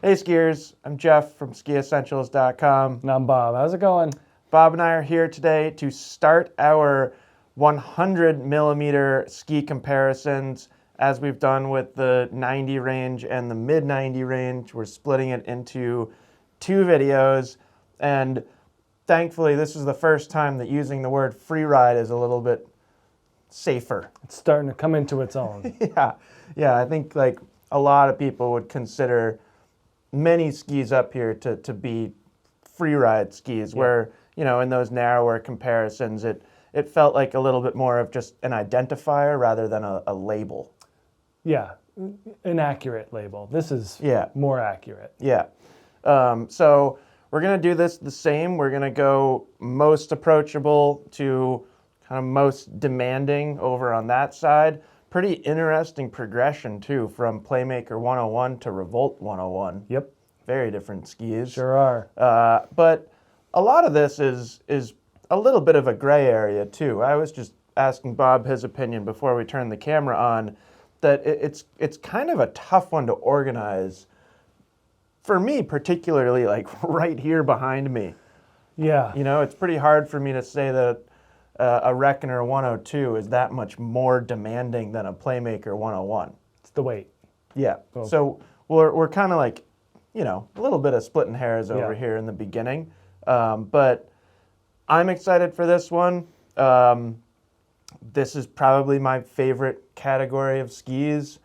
Hey skiers, I'm Jeff from SkiEssentials.com. And I'm Bob. How's it going? Bob and I are here today to start our 100 millimeter ski comparisons. As we've done with the 90 range and the mid 90 range, we're splitting it into two videos. And thankfully, this is the first time that using the word freeride is a little bit safer. It's starting to come into its own. Yeah, I think like a lot of people would consider many skis up here to be freeride skis, where, you know, in those narrower comparisons, it felt like a little bit more of just an identifier rather than a label. Yeah, an accurate label. This is more accurate. Yeah. So we're going to do this the same. We're going to go most approachable to kind of most demanding over on that side. Pretty interesting progression, too, from Playmaker 101 to Revolt 101. Yep. Very different skis. Sure are. But a lot of this is a little bit of a gray area, too. I was just asking Bob his opinion before we turned the camera on, that it's kind of a tough one to organize. For me, particularly, like right here behind me. Yeah. You know, it's pretty hard for me to say that a Reckoner 102 is that much more demanding than a Playmaker 101. It's the weight. Yeah. Oh. So we're kind of like, you know, a little bit of splitting hairs over here in the beginning. But I'm excited for this one. This is probably my favorite category of skis.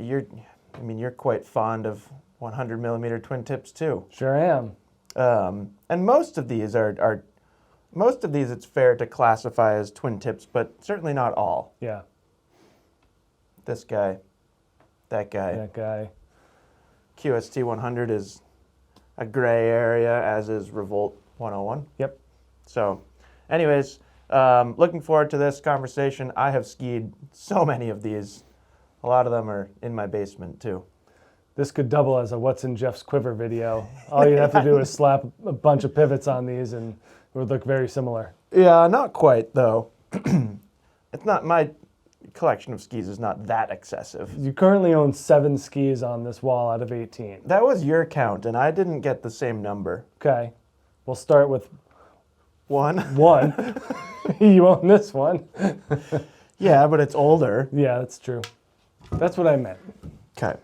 You're quite fond of 100 millimeter twin tips too. Sure am. And most of these it's fair to classify as twin tips, but certainly not all. Yeah. This guy, that guy. That guy. QST 100 is a gray area, as is Revolt 101. Yep. So, anyways, looking forward to this conversation. I have skied so many of these. A lot of them are in my basement, too. This could double as a What's in Jeff's Quiver video. All you'd have to do is slap a bunch of pivots on these and it would look very similar. Yeah, not quite, though. It's not, my collection of skis is not that excessive. You currently own 7 skis on this wall out of 18. That was your count, and I didn't get the same number. Okay. We'll start with one. You own this one. Yeah, but it's older. Yeah, that's true. That's what I meant. Okay.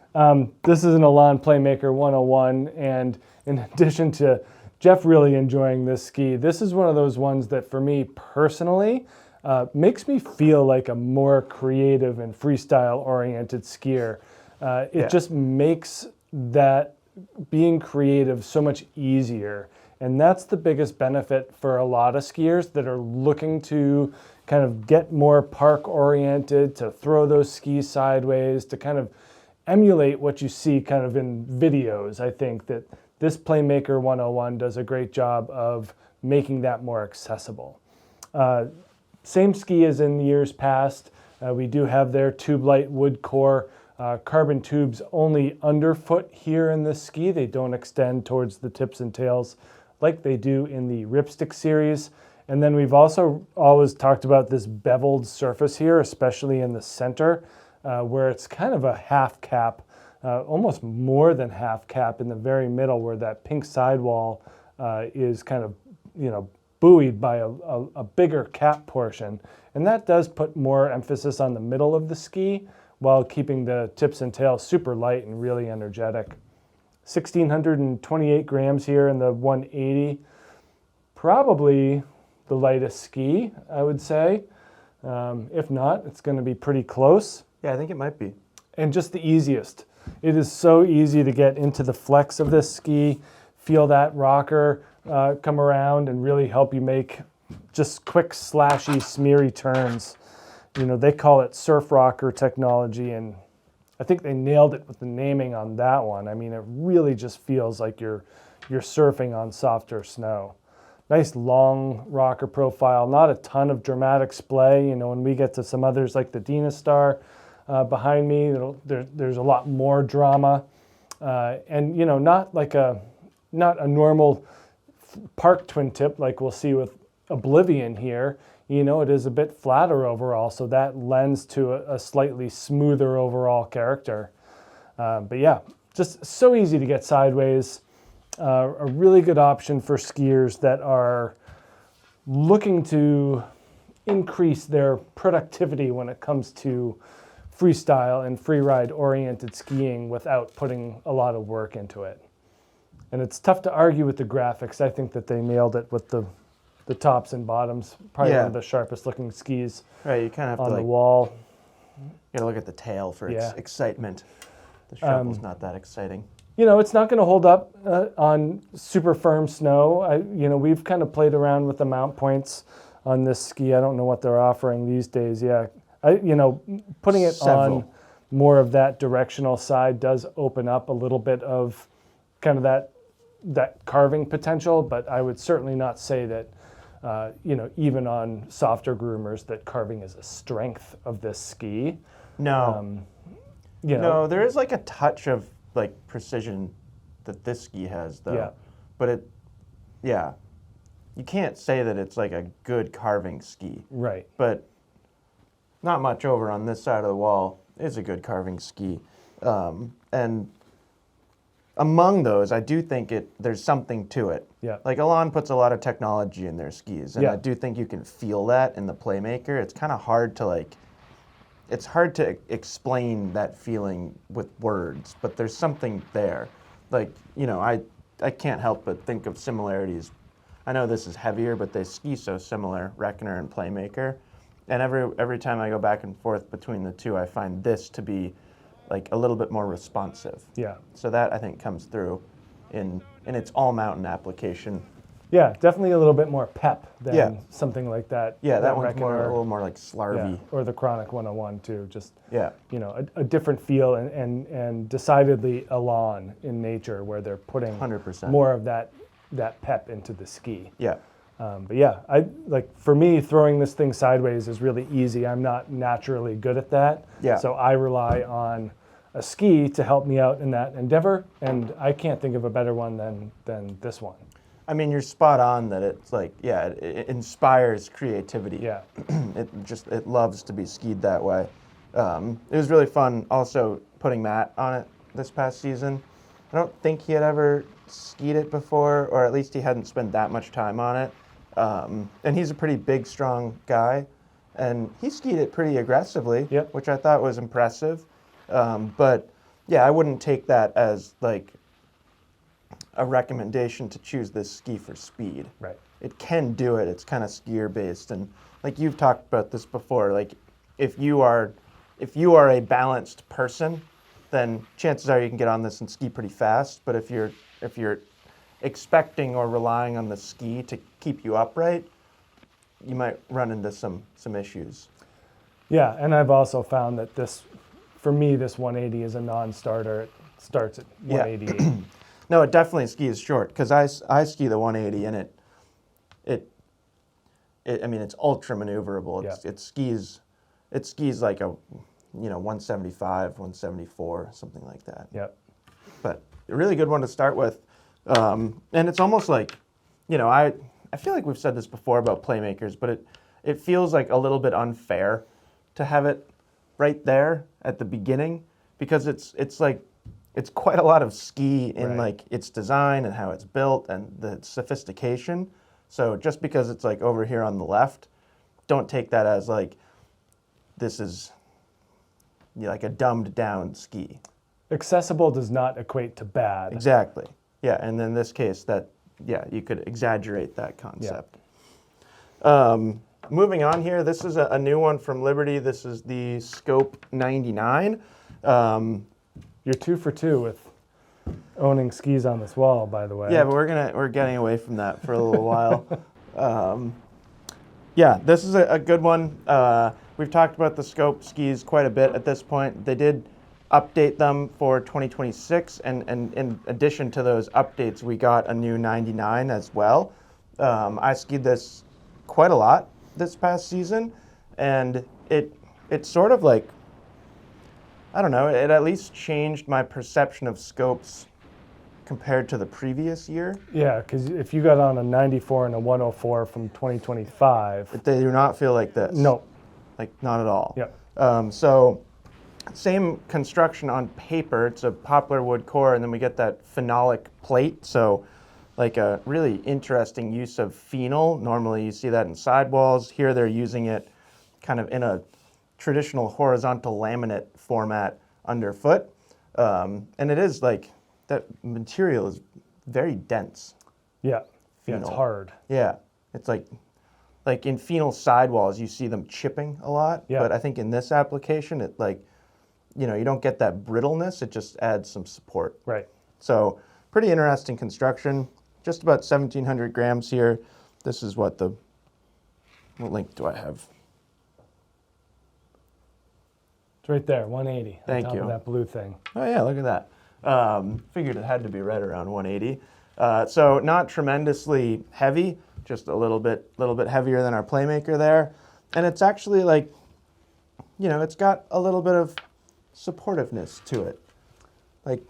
This is an Elan Playmaker 101, and in addition to Jeff really enjoying this ski, this is one of those ones that for me personally makes me feel like a more creative and freestyle-oriented skier. It just makes that being creative so much easier, and that's the biggest benefit for a lot of skiers that are looking to kind of get more park-oriented, to throw those skis sideways, to kind of emulate what you see kind of in videos. I think that this Playmaker 101 does a great job of making that more accessible. Same ski as in years past. We do have their tube light wood core carbon tubes only underfoot here in this ski. They don't extend towards the tips and tails like they do in the Ripstick series. And then we've also always talked about this beveled surface here, especially in the center, where it's kind of a half cap, almost more than half cap in the very middle, where that pink sidewall is kind of, you know, buoyed by a bigger cap portion. And that does put more emphasis on the middle of the ski while keeping the tips and tails super light and really energetic. 1,628 grams here in the 180. Probably the lightest ski, I would say. If not, it's going to be pretty close. Yeah, I think it might be. And just the easiest. It is so easy to get into the flex of this ski, feel that rocker come around and really help you make just quick, slashy, smeary turns. You know, they call it surf rocker technology, and I think they nailed it with the naming on that one. I mean, it really just feels like you're surfing on softer snow. Nice long rocker profile, not a ton of dramatic splay. You know, when we get to some others like the Dynastar behind me, there's a lot more drama. And, you know, not a normal park twin tip like we'll see with Oblivion here. You know, it is a bit flatter overall, so that lends to a slightly smoother overall character. But yeah, just so easy to get sideways. A really good option for skiers that are looking to increase their productivity when it comes to freestyle and freeride oriented skiing without putting a lot of work into it. And it's tough to argue with the graphics. I think that they nailed it with the tops and bottoms. Probably one of the sharpest looking skis Right, you kind of have on to the wall. You gotta look at the tail for Yeah. excitement. The shovel's not that exciting. You know, it's not going to hold up on super firm snow. We've kind of played around with the mount points on this ski. I don't know what they're offering these days. Yeah, putting it Several. on more of that directional side does open up a little bit of kind of that carving potential. But I would certainly not say that, even on softer groomers, that carving is a strength of this ski. No. No, there is like a touch of like precision that this ski has though. Yeah. But you can't say that it's like a good carving ski. Right. But not much over on this side of the wall is a good carving ski. And among those, I do think there's something to it. Yeah. Like Elan puts a lot of technology in their skis, and Yeah. I do think you can feel that in the Playmaker. It's kind of hard to explain that feeling with words, but there's something there. Like, I can't help but think of similarities. I know this is heavier, but they ski so similar, Reckoner and Playmaker. And every time I go back and forth between the two, I find this to be like a little bit more responsive. Yeah. So that I think comes through in its all mountain application. Yeah, definitely a little bit more pep than Yeah. something like that. Yeah, that one's Reckoner, a little more like slarvy. yeah, or the Chronic 101 too. Just Yeah. a different feel and decidedly Elan in nature, where they're putting 100%. more of that pep into the ski. Yeah. But yeah, for me, throwing this thing sideways is really easy. I'm not naturally good at that. Yeah. So I rely on a ski to help me out in that endeavor, and I can't think of a better one than this one. I mean, you're spot on that it's like, it inspires creativity. Yeah. It loves to be skied that way. It was really fun also putting Matt on it this past season. I don't think he had ever skied it before, or at least he hadn't spent that much time on it. And he's a pretty big, strong guy, and he skied it pretty aggressively, Yep. which I thought was impressive. But yeah, I wouldn't take that as like a recommendation to choose this ski for speed. Right. It can do it. It's kind of skier based, and like you've talked about this before, like if you are a balanced person, then chances are you can get on this and ski pretty fast. But if you're expecting or relying on the ski to keep you upright, you might run into some issues. Yeah, and I've also found that this 180 is a non-starter. It starts at 188. No, it definitely skis short, because I ski the 180 and it's ultra maneuverable. It skis like a 175, 174, something like that. Yep. But a really good one to start with. And it's almost like, I feel like we've said this before about Playmakers, but it feels like a little bit unfair to have it right there at the beginning, because it's quite a lot of ski in Right. like its design and how it's built and the sophistication. So just because it's like over here on the left, don't take that as like this is like a dumbed down ski. Accessible does not equate to bad. Exactly. Yeah, and in this case, you could exaggerate that concept. Moving on here, this is a new one from Liberty. This is the Scope 99. You're 2 for 2 with owning skis on this wall, by the way. Yeah, but we're getting away from that for a little while. Yeah, this is a good one. We've talked about the Scope skis quite a bit at this point. They did update them for 2026, and in addition to those updates, we got a new 99 as well. I skied this quite a lot this past season, and it sort of like, I don't know, it at least changed my perception of scopes compared to the previous year. Yeah, because if you got on a 94 and a 104 from 2025. They do not feel like this. No. Like, not at all. Yep. So same construction on paper. It's a poplar wood core, and then we get that phenolic plate. So like a really interesting use of phenol. Normally you see that in sidewalls. Here they're using it kind of in a traditional horizontal laminate format underfoot. And it is like, that material is very dense. Yeah, yeah, it's Phenol. hard. Yeah, it's like in phenol sidewalls, you see them chipping a lot. Yeah. But I think in this application, it like, you know, you don't get that brittleness. It just adds some support. Right. So pretty interesting construction. Just about 1,700 grams here. This is what link do I have? It's right there, 180. Thank on top you. of that blue thing. Oh yeah, look at that. Figured it had to be right around 180. So not tremendously heavy, just a little bit heavier than our Playmaker there. And it's actually like, you know, it's got a little bit of supportiveness to it. Like,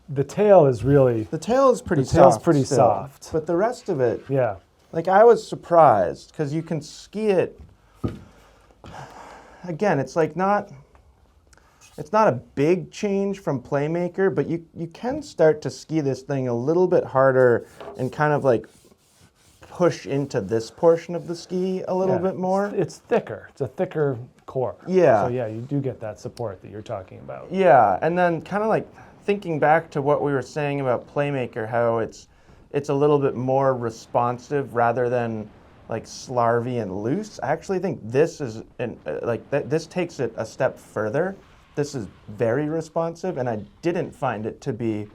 The tail is really, the tail is pretty The tail's soft pretty still, soft. but the rest of it, yeah. like I was surprised because you can ski it. Again, it's like it's not a big change from Playmaker, but you can start to ski this thing a little bit harder and kind of like push into this portion of the ski a little Yeah. bit more. It's thicker. It's a thicker core. Yeah. So yeah, you do get that support that you're talking about. Yeah, and then kind of like thinking back to what we were saying about Playmaker, how it's a little bit more responsive rather than like slarvy and loose. I actually think this is this takes it a step further. This is very responsive, and I didn't find it to be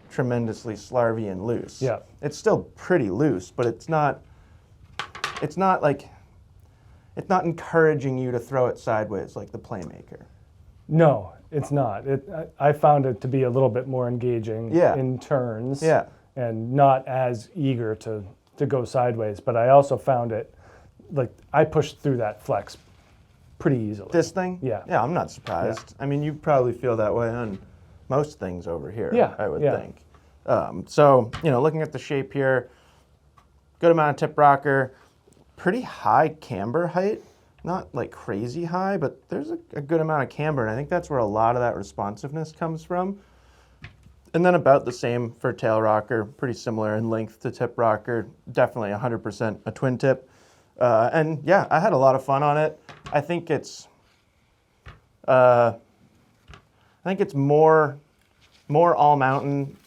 tremendously slarvy and loose. Yeah. It's still pretty loose, but it's not encouraging you to throw it sideways like the Playmaker. No, it's not. I found it to be a little bit more engaging Yeah. in turns. Yeah. And not as eager to go sideways. But I also found it, like, I pushed through that flex pretty easily. This thing? Yeah. Yeah, I'm not surprised. I mean, you probably feel that way on most things over here, Yeah, I would yeah. think. So, you know, looking at the shape here, good amount of tip rocker, pretty high camber height. Not like crazy high, but there's a good amount of camber, and I think that's where a lot of that responsiveness comes from. And then about the same for tail rocker, pretty similar in length to tip rocker, definitely 100% a twin tip. And yeah, I had a lot of fun on it. I think it's more all mountain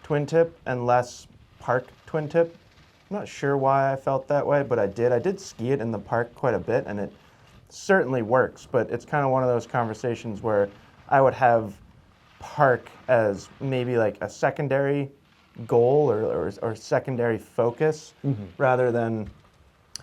twin tip and less park twin tip. I'm not sure why I felt that way, but I did. I did ski it in the park quite a bit, and it certainly works, but it's kind of one of those conversations where I would have park as maybe like a secondary goal or secondary focus rather than,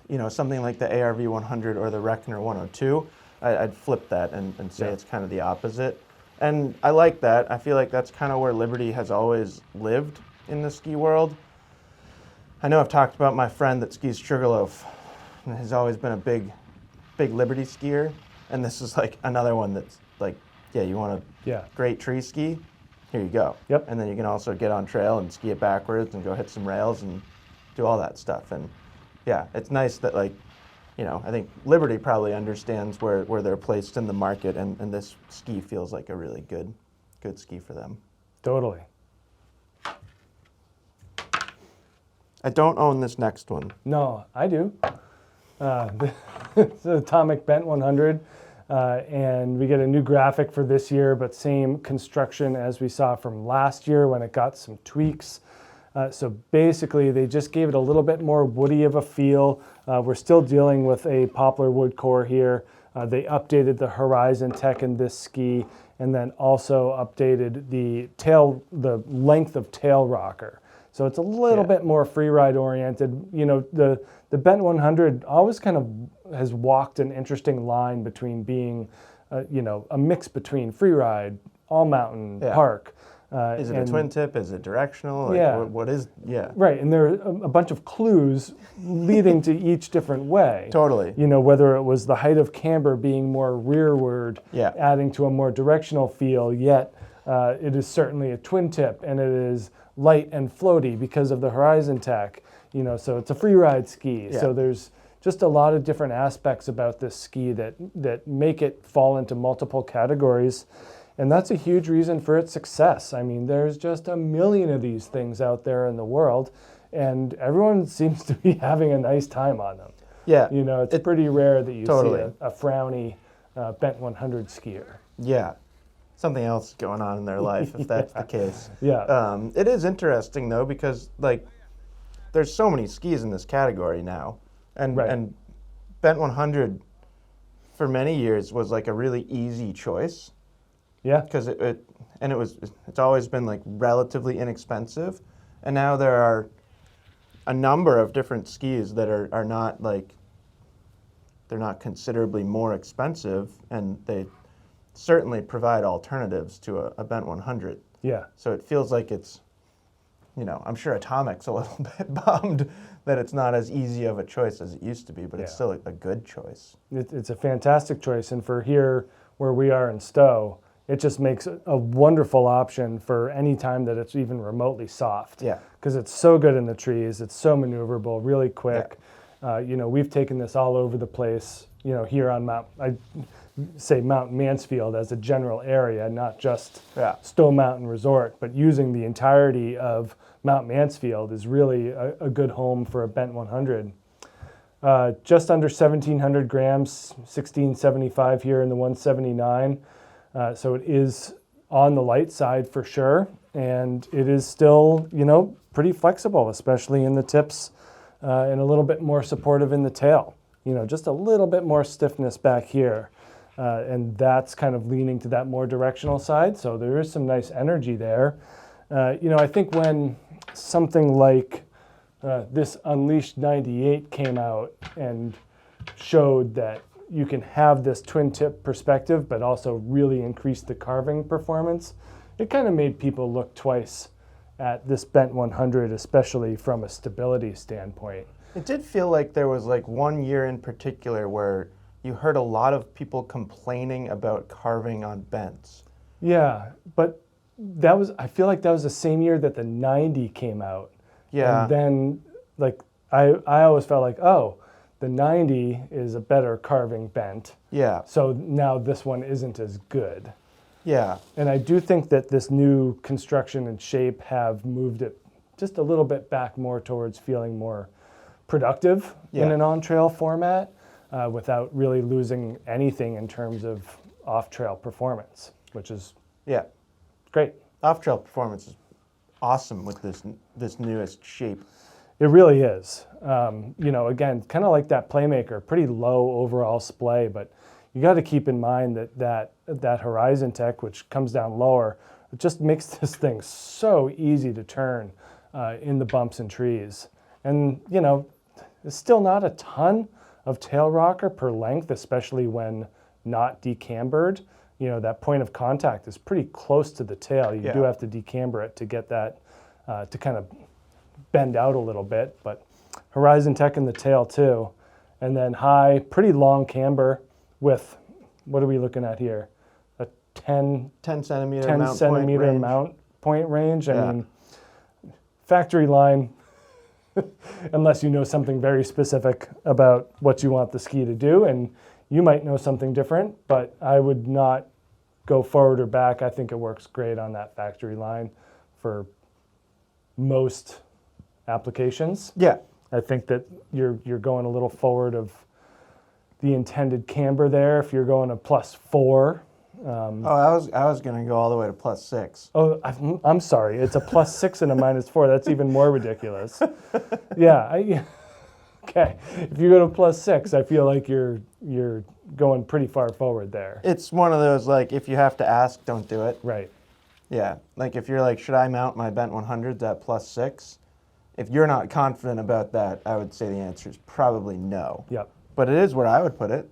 you know, something like the ARV 100 or the Reckner 102. I'd flip that and say it's kind of the opposite. And I like that. I feel like that's kind of where Liberty has always lived in the ski world. I know I've talked about my friend that skis Sugarloaf, and has always been a big Liberty skier, and this is like another one that's like, yeah, you want a great tree ski? Here you go. Yep. And then you can also get on trail and ski it backwards and go hit some rails and do all that stuff. And yeah, it's nice that, like, you know, I think Liberty probably understands where they're placed in the market, and this ski feels like a really good ski for them. Totally. I don't own this next one. No, I do. It's an Atomic Bent 100, and we get a new graphic for this year, but same construction as we saw from last year when it got some tweaks. So basically, they just gave it a little bit more woody of a feel. We're still dealing with a poplar wood core here. They updated the Horizon tech in this ski, and then also updated the length of tail rocker. So it's a little bit more freeride oriented. You know, the Bent 100 always kind of has walked an interesting line between being, you know, a mix between freeride, all mountain, park. Is it a twin tip? Is it directional? Like, what is, Right, and there are a bunch of clues leading to each different way. Totally. You know, whether it was the height of camber being more rearward, adding to a more directional feel, yet it is certainly a twin tip, and it is light and floaty because of the Horizon tech. You know, so it's a freeride ski. So there's just a lot of different aspects about this ski that make it fall into multiple categories. And that's a huge reason for its success. I mean, there's just a million of these things out there in the world, and everyone seems to be having a nice time on them. Yeah. You know, it's pretty rare that you totally. see a frowny Bent 100 skier. Yeah. Something else going on in their life, if that's the case. Yeah. It is interesting, though, because, like, there's so many skis in this category now. And, Right. and Bent 100, for many years, was, like, a really easy choice. Yeah. Because it's always been, like, relatively inexpensive. And now there are a number of different skis that are not, like, they're not considerably more expensive, and they certainly provide alternatives to a Bent 100. Yeah. So it feels like it's, you know, I'm sure Atomic's a little bit bummed that it's not as easy of a choice as it used to be, but it's still a good choice. It's a fantastic choice, and for here where we are in Stowe, it just makes a wonderful option for any time that it's even remotely soft. Yeah. Because it's so good in the trees, it's so maneuverable, really quick. You know, we've taken this all over the place, you know, here on Mount Mansfield as a general area, not just Stowe Mountain Resort, but using the entirety of Mount Mansfield is really a good home for a Bent 100. Just under 1,700 grams, 1,675 here in the 179. So it is on the light side for sure, and it is still, you know, pretty flexible, especially in the tips, and a little bit more supportive in the tail. You know, just a little bit more stiffness back here, and that's kind of leaning to that more directional side. So there is some nice energy there. You know, I think when something like this Unleashed 98 came out and showed that you can have this twin tip perspective, but also really increase the carving performance, it kind of made people look twice at this Bent 100, especially from a stability standpoint. It did feel like there was like one year in particular where you heard a lot of people complaining about carving on bents. Yeah, but that was, I feel like that was the same year that the 90 came out. Yeah. And then, like, I always felt like, oh, the 90 is a better carving bent. Yeah. So now this one isn't as good. Yeah. And I do think that this new construction and shape have moved it just a little bit back more towards feeling more productive in an on-trail format without really losing anything in terms of off-trail performance, which is great. Off-trail performance is awesome with this newest shape. It really is. You know, again, kind of like that Playmaker, pretty low overall splay, but you got to keep in mind that Horizon Tech, which comes down lower, it just makes this thing so easy to turn in the bumps and trees. And, you know, it's still not a ton of tail rocker per length, especially when not decambered. You know, that point of contact is pretty close to the tail. You do have to decamber it to get that to kind of bend out a little bit, but Horizon Tech in the tail too. And then high, pretty long camber with, what are we looking at here? A 10 centimeter mount point range. I mean, factory line, unless you know something very specific about what you want the ski to do, and you might know something different, but I would not go forward or back. I think it works great on that factory line for most applications. Yeah. I think that you're going a little forward of the intended camber there if you're going a +4. I was going to go all the way to +6. Oh, I'm sorry. It's a +6 and a -4. That's even more ridiculous. Yeah. Okay. If you go to +6, I feel like you're going pretty far forward there. It's one of those, like, if you have to ask, don't do it. Right. Yeah. Like, if you're like, should I mount my Bent 100s at +6? If you're not confident about that, I would say the answer is probably no. Yep. But it is where I would put it.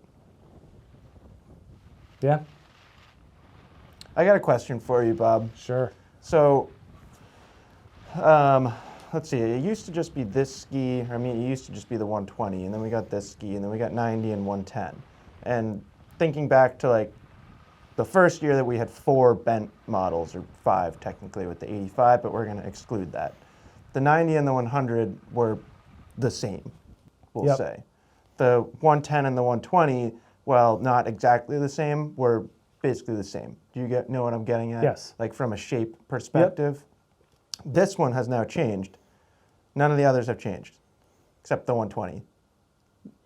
Yeah. I got a question for you, Bob. Sure. So, let's see. It used to just be this ski. I mean, it used to just be the 120, and then we got this ski, and then we got 90 and 110. And thinking back to, like, the first year that we had 4 bent models, or 5 technically with the 85, but we're going to exclude that. The 90 and the 100 were the same, we'll say. the 110 and the 120, while not exactly the same, were basically the same. Do you know what I'm getting at? Yes. Like from a shape perspective. Yep. This one has now changed. None of the others have changed, except the 120.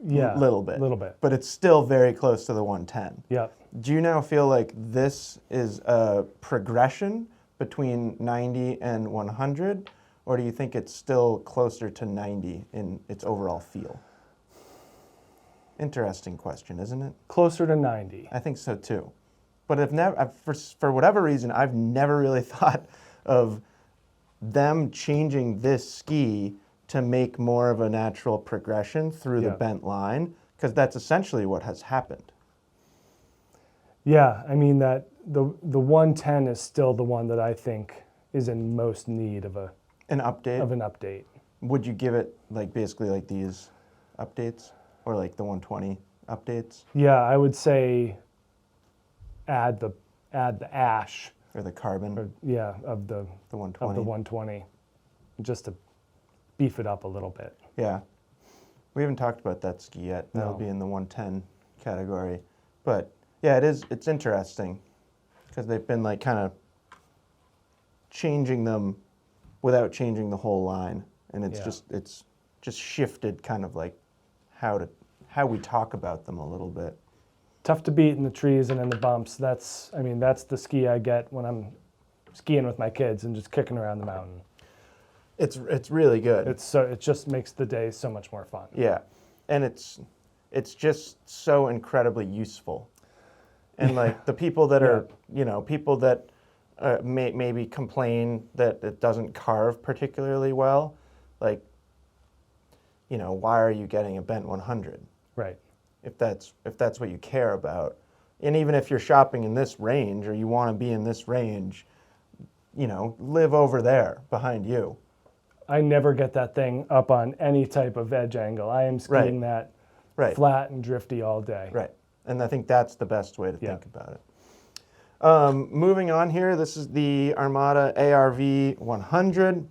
Yeah, little bit. Little bit. But it's still very close to the 110. Yeah. Do you now feel like this is a progression between 90 and 100, or do you think it's still closer to 90 in its overall feel? Interesting question, isn't it? Closer to 90. I think so too. But for whatever reason, I've never really thought of them changing this ski to make more of a natural progression through the bent line, because that's essentially what has happened. Yeah, I mean that the 110 is still the one that I think is in most need of an update. Would you give it like basically like these updates, or like the 120 updates? Yeah, I would say add the ash or the carbon. Of the 120. Of the 120, just to beef it up a little bit. Yeah, we haven't talked about that ski yet. That'll be in the 110 category, but yeah, it's interesting because they've been like kind of changing them without changing the whole line, and it's just shifted kind of like how we talk about them a little bit. Tough to beat in the trees and in the bumps. That's the ski I get when I'm skiing with my kids and just kicking around the mountain. It's really good. It just makes the day so much more fun. Yeah, and it's just so incredibly useful. And like the people that are, people that maybe complain that it doesn't carve particularly well, like, why are you getting a bent 100? Right. If that's what you care about. And even if you're shopping in this range or you want to be in this range, live over there behind you. I never get that thing up on any type of edge angle. I am skiing that flat and drifty all day. Right. And I think that's the best way to think about it. Moving on here, this is the Armada ARV 100.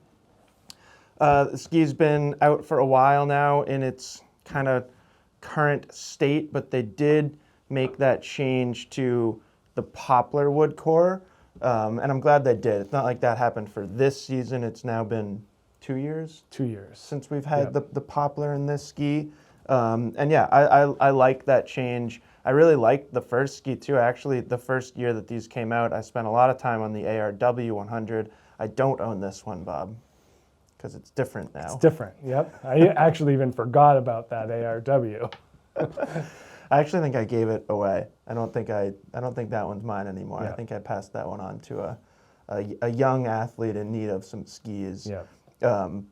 The ski's been out for a while now in its kind of current state, but they did make that change to the poplar wood core, and I'm glad they did. It's not like that happened for this season. It's now been 2 years? 2 years. Since we've had the poplar in this ski. And yeah, I like that change. I really liked the first ski too. Actually, the first year that these came out, I spent a lot of time on the ARW 100. I don't own this one, Bob, because it's different now. It's different, yep. I actually even forgot about that ARW. I actually think I gave it away. I don't think that one's mine anymore. Yeah. I think I passed that one on to a young athlete in need of some skis. Yeah.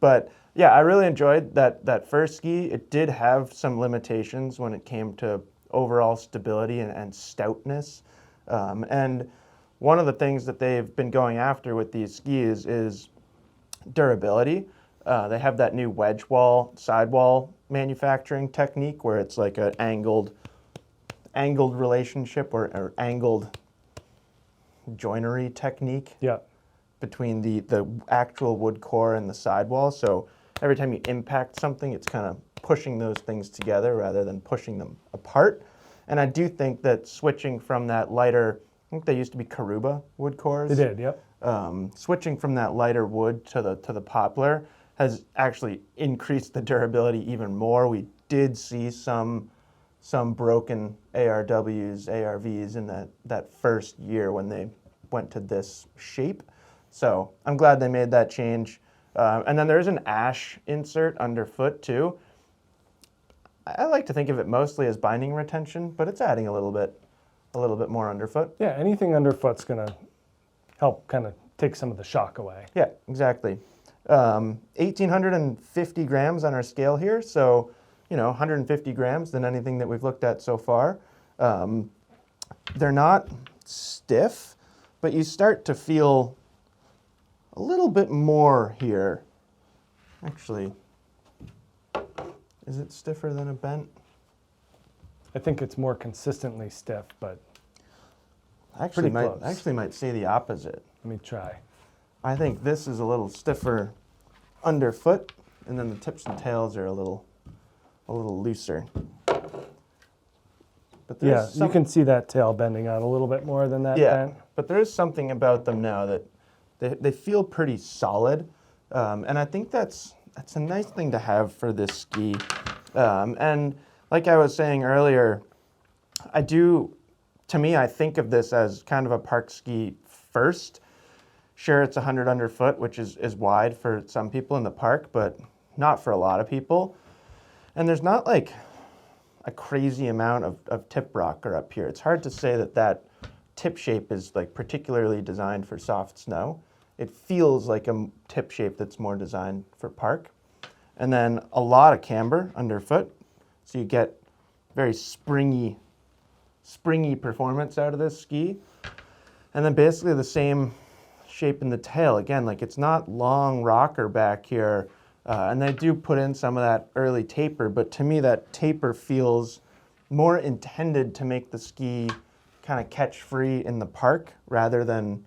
But yeah, I really enjoyed that first ski. It did have some limitations when it came to overall stability and stoutness. And one of the things that they've been going after with these skis is durability. They have that new wedge wall, sidewall manufacturing technique where it's like an angled relationship or angled joinery technique. Yeah. Between the actual wood core and the sidewall. So every time you impact something, it's kind of pushing those things together rather than pushing them apart. And I do think that switching from that lighter, I think they used to be Karuba wood cores. They did, yep. Switching from that lighter wood to the poplar has actually increased the durability even more. We did see some broken ARWs, ARVs in that first year when they went to this shape. So I'm glad they made that change. And then there's an ash insert underfoot too. I like to think of it mostly as binding retention, but it's adding a little bit more underfoot. Yeah, anything underfoot's gonna help kind of take some of the shock away. Yeah, exactly. 1,850 grams on our scale here, so 150 grams than anything that we've looked at so far. They're not stiff, but you start to feel a little bit more here. Actually, is it stiffer than a bent? I think it's more consistently stiff, but I actually might say the opposite. Let me try. I think this is a little stiffer underfoot, and then the tips and tails are a little a little looser. But Yeah, you can see that tail bending out a little bit more than that bent. But there is something about them now that they feel pretty solid, and I think that's a nice thing to have for this ski. And like I was saying earlier, to me, I think of this as kind of a park ski first. Sure, it's 100 underfoot, which is wide for some people in the park, but not for a lot of people. And there's not like a crazy amount of tip rocker up here. It's hard to say that tip shape is like particularly designed for soft snow. It feels like a tip shape that's more designed for park. And then a lot of camber underfoot, so you get very springy performance out of this ski. And then basically the same shape in the tail. Again, like it's not long rocker back here, and they do put in some of that early taper, but to me that taper feels more intended to make the ski kind of catch free in the park rather than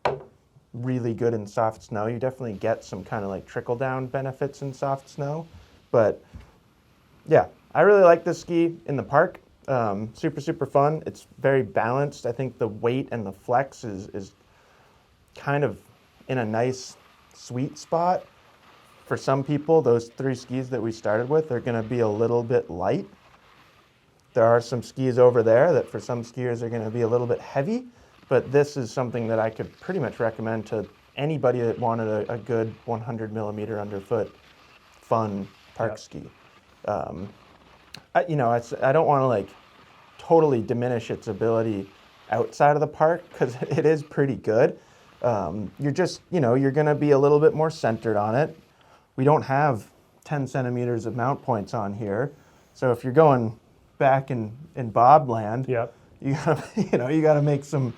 really good in soft snow. You definitely get some kind of like trickle down benefits in soft snow, but yeah, I really like this ski in the park. Super fun. It's very balanced. I think the weight and the flex is kind of in a nice sweet spot. For some people, those 3 skis that we started with are going to be a little bit light. There are some skis over there that for some skiers are going to be a little bit heavy, but this is something that I could pretty much recommend to anybody that wanted a good 100 millimeter underfoot fun park ski. I don't want to like totally diminish its ability outside of the park because it is pretty good. You're just, you're going to be a little bit more centered on it. We don't have 10 centimeters of mount points on here. So if you're going back in Bob land, you gotta make some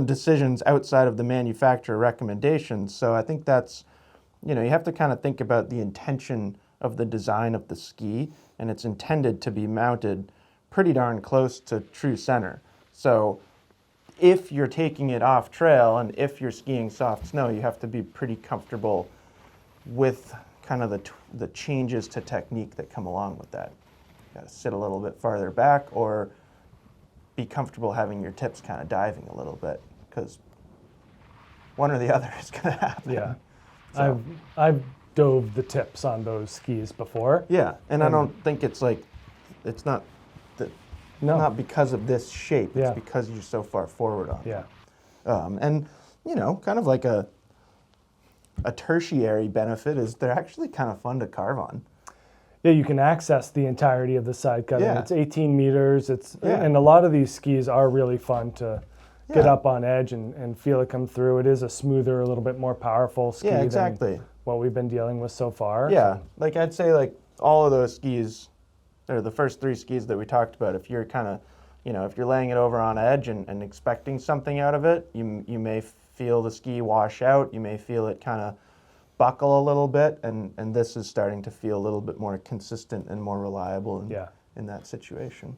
decisions outside of the manufacturer recommendations. So I think that's, you have to kind of think about the intention of the design of the ski, and it's intended to be mounted pretty darn close to true center. So if you're taking it off trail and if you're skiing soft snow, you have to be pretty comfortable with kind of the changes to technique that come along with that. You gotta sit a little bit farther back or be comfortable having your tips kind of diving a little bit, because one or the other is gonna happen. Yeah, So, I've dove the tips on those skis before. yeah, and I don't think it's like, it's not not because of this shape, it's because you're so far forward on it. And kind of like a tertiary benefit is they're actually kind of fun to carve on. Yeah, you can access the entirety of the side cutting. Yeah. It's 18 meters. And a lot of these skis are really fun to get up on edge and feel it come through. It is a smoother, a little bit more powerful ski than what we've been dealing with so far. Yeah, like I'd say like all of those skis, or the first 3 skis that we talked about, if you're kind of, if you're laying it over on edge and expecting something out of it, you may feel the ski wash out, you may feel it kind of buckle a little bit, and this is starting to feel a little bit more consistent and more reliable in that situation.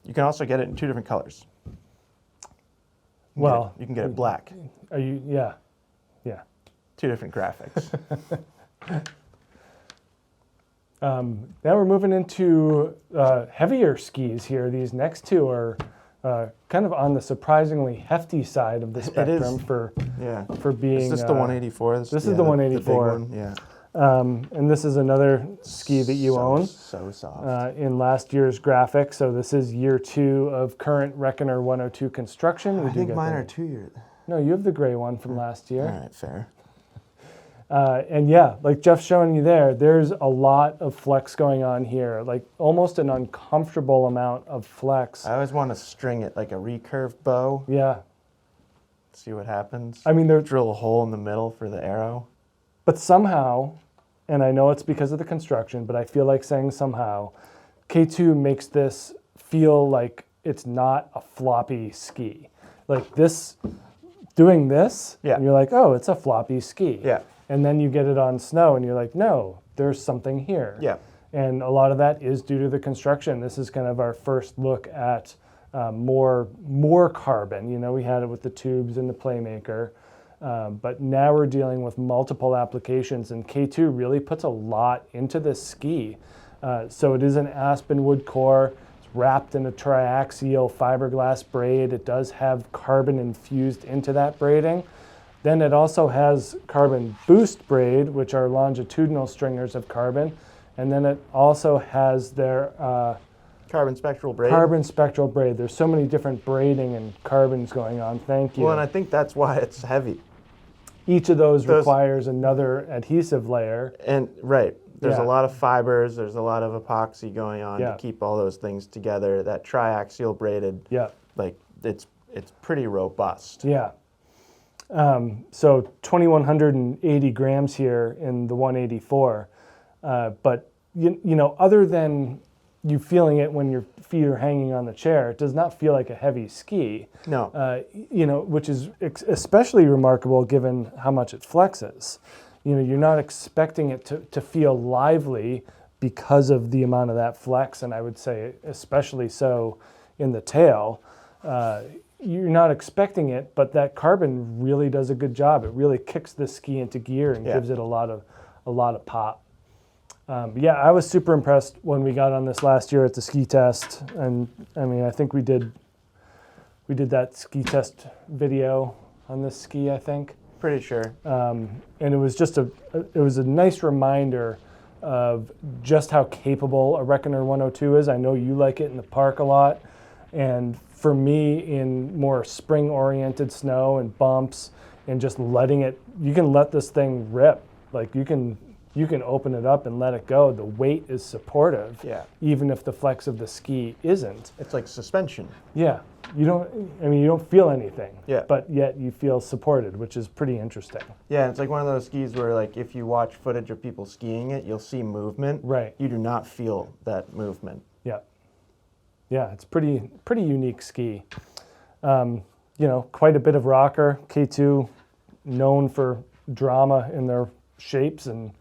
You can also get it in 2 different colors. You can get it black. Are you? Yeah. 2 different graphics. Now we're moving into heavier skis here. These next 2 are kind of on the surprisingly hefty side of the spectrum for being. Is this the 184? This is the 184. The big one. Yeah. And this is another ski that you own. So soft. In last year's graphic. So this is year 2 of current Reckoner 102 construction. I think mine are 2 years. No, you have the gray one from last year. All right, fair. And yeah, like Jeff's showing you there's a lot of flex going on here, like almost an uncomfortable amount of flex. I always want to string it like a recurve bow. Yeah. See what happens. I mean, drill a hole in the middle for the arrow. But somehow, and I know it's because of the construction, but I feel like saying somehow, K2 makes this feel like it's not a floppy ski. Like this, doing this, and you're like, oh, it's a floppy ski. Yeah. And then you get it on snow and you're like, no, there's something here. Yeah. And a lot of that is due to the construction. This is kind of our first look at more carbon. We had it with the tubes and the Playmaker. But now we're dealing with multiple applications, and K2 really puts a lot into this ski. So it is an aspen wood core. It's wrapped in a triaxial fiberglass braid. It does have carbon infused into that braiding. Then it also has carbon boost braid, which are longitudinal stringers of carbon. And then it also has their Carbon spectral braid. carbon spectral braid. There's so many different braiding and carbons going on. Thank you. Well, and I think that's why it's heavy. Each of those requires another adhesive layer. And right, there's Yeah. a lot of fibers, there's a lot of epoxy going on Yeah. to keep all those things together. That triaxial braided, Yeah. like it's pretty robust. Yeah. So 2,180 grams here in the 184. But, you know, other than you feeling it when your feet are hanging on the chair, it does not feel like a heavy ski. No. You know, which is especially remarkable given how much it flexes. You know, you're not expecting it to feel lively because of the amount of that flex, and I would say especially so in the tail. You're not expecting it, but that carbon really does a good job. It really kicks the ski into gear and gives it a lot of pop. Yeah, I was super impressed when we got on this last year at the ski test, and I mean, I think we did that ski test video on this ski, I think. Pretty sure. And it was just it was a nice reminder of just how capable a Reckoner 102 is. I know you like it in the park a lot, and for me, in more spring-oriented snow and bumps, and just letting it, you can let this thing rip. Like you can open it up and let it go. The weight is supportive, even if the flex of the ski isn't. It's like suspension. Yeah, you don't feel anything. Yeah. But yet you feel supported, which is pretty interesting. Yeah, it's like one of those skis where, like, if you watch footage of people skiing it, you'll see movement. Right. You do not feel that movement. Yeah. Yeah, it's pretty unique ski. You know, quite a bit of rocker. K2 known for drama in their shapes, and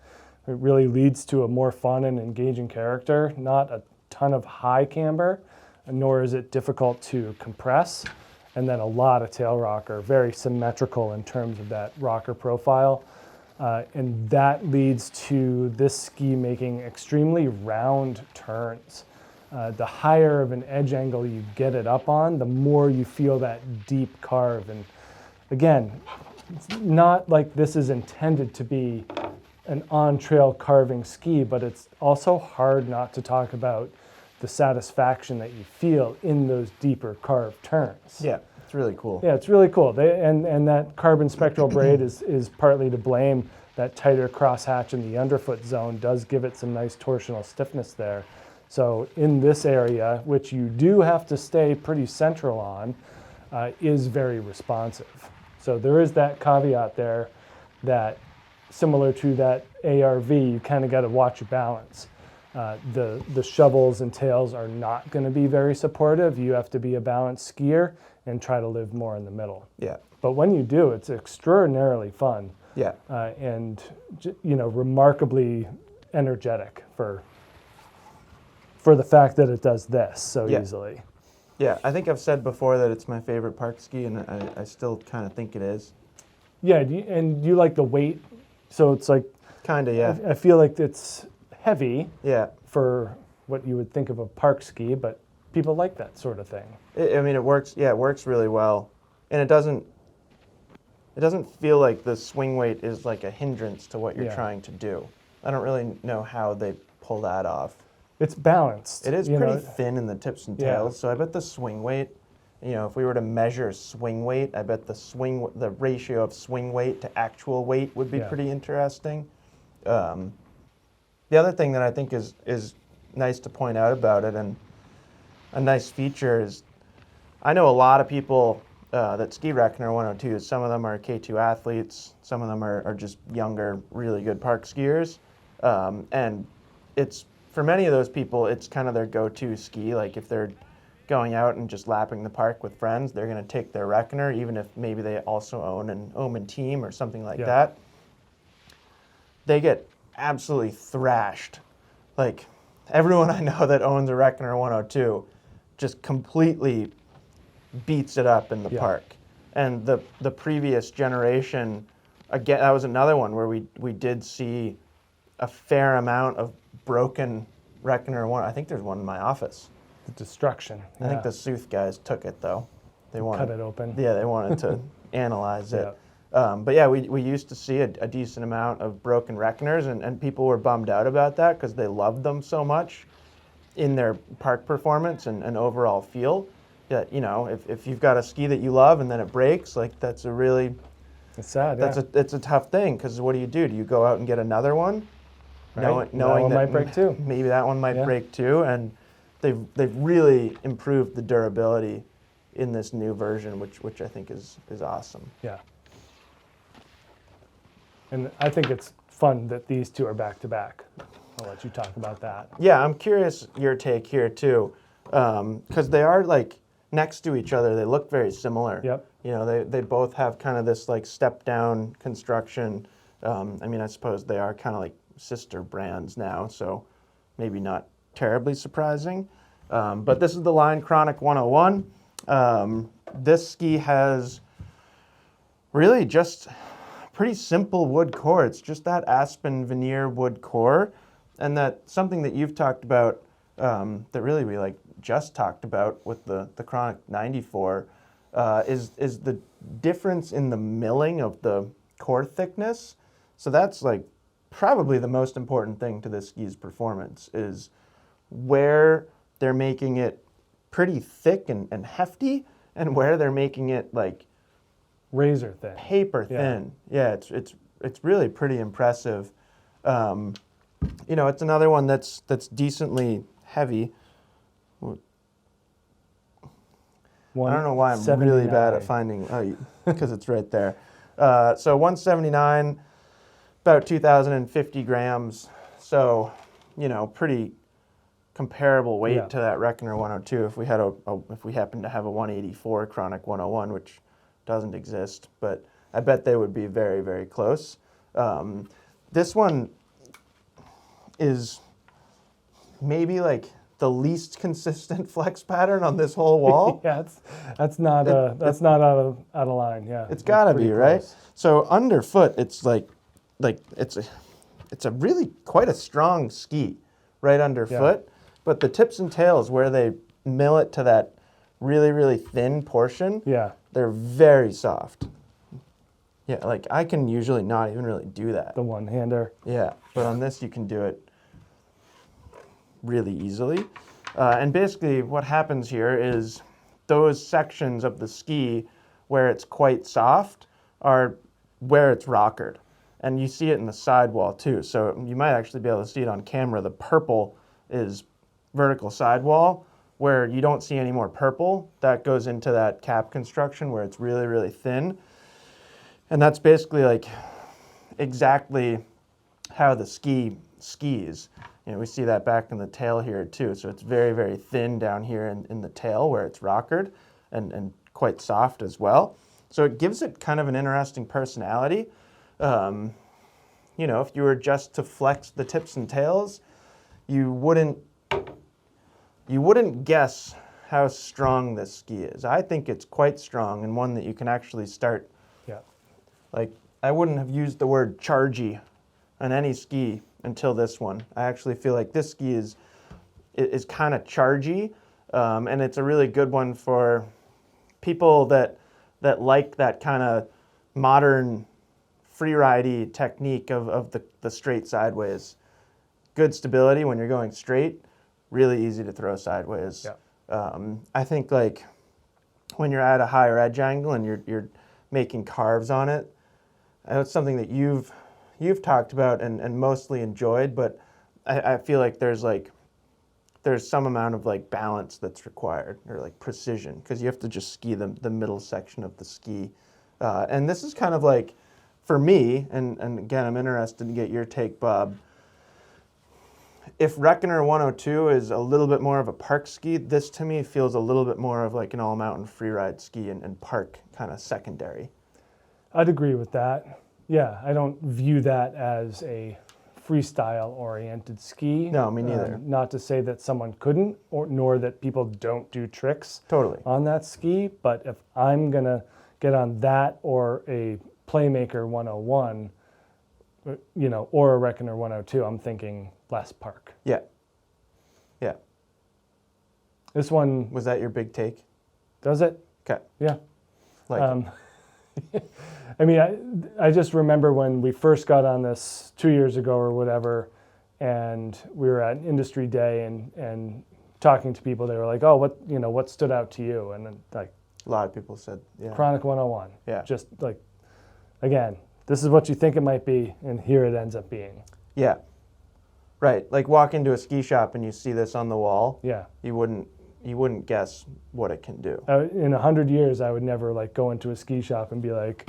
it really leads to a more fun and engaging character. Not a ton of high camber, nor is it difficult to compress. And then a lot of tail rocker, very symmetrical in terms of that rocker profile. And that leads to this ski making extremely round turns. The higher of an edge angle you get it up on, the more you feel that deep carve. And again, it's not like this is intended to be an on-trail carving ski, but it's also hard not to talk about the satisfaction that you feel in those deeper carved turns. Yeah, it's really cool. Yeah, it's really cool. And that carbon spectral braid is partly to blame. That tighter crosshatch in the underfoot zone does give it some nice torsional stiffness there. So in this area, which you do have to stay pretty central on, is very responsive. So there is that caveat there that, similar to that ARV, you kind of got to watch your balance. The shovels and tails are not going to be very supportive. You have to be a balanced skier and try to live more in the middle. Yeah. But when you do, it's extraordinarily fun. Yeah. And you know, remarkably energetic for the fact that it does this so easily. Yeah, I think I've said before that it's my favorite park ski, and I still kind of think it is. Yeah, and you like the weight, so it's like... Kind of, yeah. I feel like it's heavy. Yeah. For what you would think of a park ski, but people like that sort of thing. I mean, it works. Yeah, it works really well, and it doesn't feel like the swing weight is like a hindrance to what you're trying to do. I don't really know how they pull that off. It's balanced. It is pretty thin in the tips and tails, so I bet the swing weight, you know, if we were to measure swing weight, I bet the ratio of swing weight to actual weight would be pretty interesting. The other thing that I think is nice to point out about it, and a nice feature, is I know a lot of people that ski Reckoner 102s. Some of them are K2 athletes, some of them are just younger, really good park skiers, and it's, for many of those people, it's kind of their go-to ski. Like if they're going out and just lapping the park with friends, they're going to take their Reckoner, even if maybe they also own an Omen team or something like that. They get absolutely thrashed. Like everyone I know that owns a Reckoner 102 just completely beats it up in the park. And the previous generation, again, that was another one where we did see a fair amount of broken Reckoner one. I think there's one in my office. The destruction. I think the Sooth guys took it though. They wanted, cut it open. Yeah, they wanted to analyze it. Yeah. But yeah, we used to see a decent amount of broken Reckoners, and people were bummed out about that because they loved them so much in their park performance and overall feel. That, you know, if you've got a ski that you love and then it breaks, like that's a really, it's sad. It's a tough thing, because what do? Do you go out and get another one, right. knowing that one might break too? Maybe that one might break too, and they've really improved the durability in this new version, which I think is awesome. Yeah. And I think it's fun that these two are back to back. I'll let you talk about that. Yeah, I'm curious your take here too, because they are like next to each other. They look very similar. Yep. You know, they both have kind of this like step down construction. I mean, I suppose they are kind of like sister brands now, so maybe not terribly surprising. But this is the Line Chronic 101. This ski has really just pretty simple wood core. It's just that aspen veneer wood core, and that something that you've talked about, that really we like just talked about with the Chronic 94, is the difference in the milling of the core thickness. So that's like probably the most important thing to this ski's performance, is where they're making it pretty thick and hefty, and where they're making it like razor thin, paper thin. Yeah, it's really pretty impressive. You know, it's another one that's decently heavy. I don't know why I'm really bad at finding, because it's right there. So 179, about 2,050 grams. So, you know, pretty comparable weight to that Reckoner 102 if we had if we happened to have a 184 Chronic 101, which doesn't exist, but I bet they would be very, very close. This one is maybe like the least consistent flex pattern on this whole wall. Yeah, that's not out of line. Yeah, it's got to be right. So underfoot, it's like it's a really quite a strong ski right underfoot, but the tips and tails where they mill it to that really, really thin portion, they're very soft. Yeah, like I can usually not even really do that. The one-hander. Yeah, but on this you can do it really easily. And basically what happens here is those sections of the ski where it's quite soft are where it's rockered. And you see it in the sidewall too. So you might actually be able to see it on camera. The purple is vertical sidewall. Where you don't see any more purple, that goes into that cap construction where it's really, really thin. And that's basically like exactly how the ski skis. You know, we see that back in the tail here too. So it's very, very thin down here in the tail where it's rockered, and quite soft as well. So it gives it kind of an interesting personality. You know, if you were just to flex the tips and tails, you wouldn't guess how strong this ski is. I think it's quite strong, and one that you can actually start. Yeah. Like, I wouldn't have used the word chargy on any ski until this one. I actually feel like this ski is kind of chargy, and it's a really good one for people that like that kind of modern freeride-y technique of the straight sideways. Good stability when you're going straight. Really easy to throw sideways. Yeah. I think like when you're at a higher edge angle and you're making carves on it, I know it's something that you've talked about and mostly enjoyed, but I feel like there's some amount of like balance that's required, or like precision, because you have to just ski the middle section of the ski. And this is kind of like, for me, and again, I'm interested to get your take, Bob. If Reckoner 102 is a little bit more of a park ski, this to me feels a little bit more of like an all-mountain freeride ski and park kind of secondary. I'd agree with that. Yeah, I don't view that as a freestyle-oriented ski. No, me neither. Not to say that someone couldn't, nor that people don't do tricks on that ski, but if I'm going to get on that or a Playmaker 101, you know, or a Reckoner 102, I'm thinking less park. Yeah. This one, Was that your big take? does it? Okay. Yeah. Like I mean, I just remember when we first got on this 2 years ago or whatever, and we were at industry day and talking to people. They were like, "Oh, what stood out to you?" And then, like, a lot of people said, yeah. Chronic 101. Yeah. Just like, again, this is what you think it might be, and here it ends up being. Yeah. Right. Like walk into a ski shop and you see this on the wall. Yeah. You wouldn't guess what it can do. In 100 years, I would never like go into a ski shop and be like,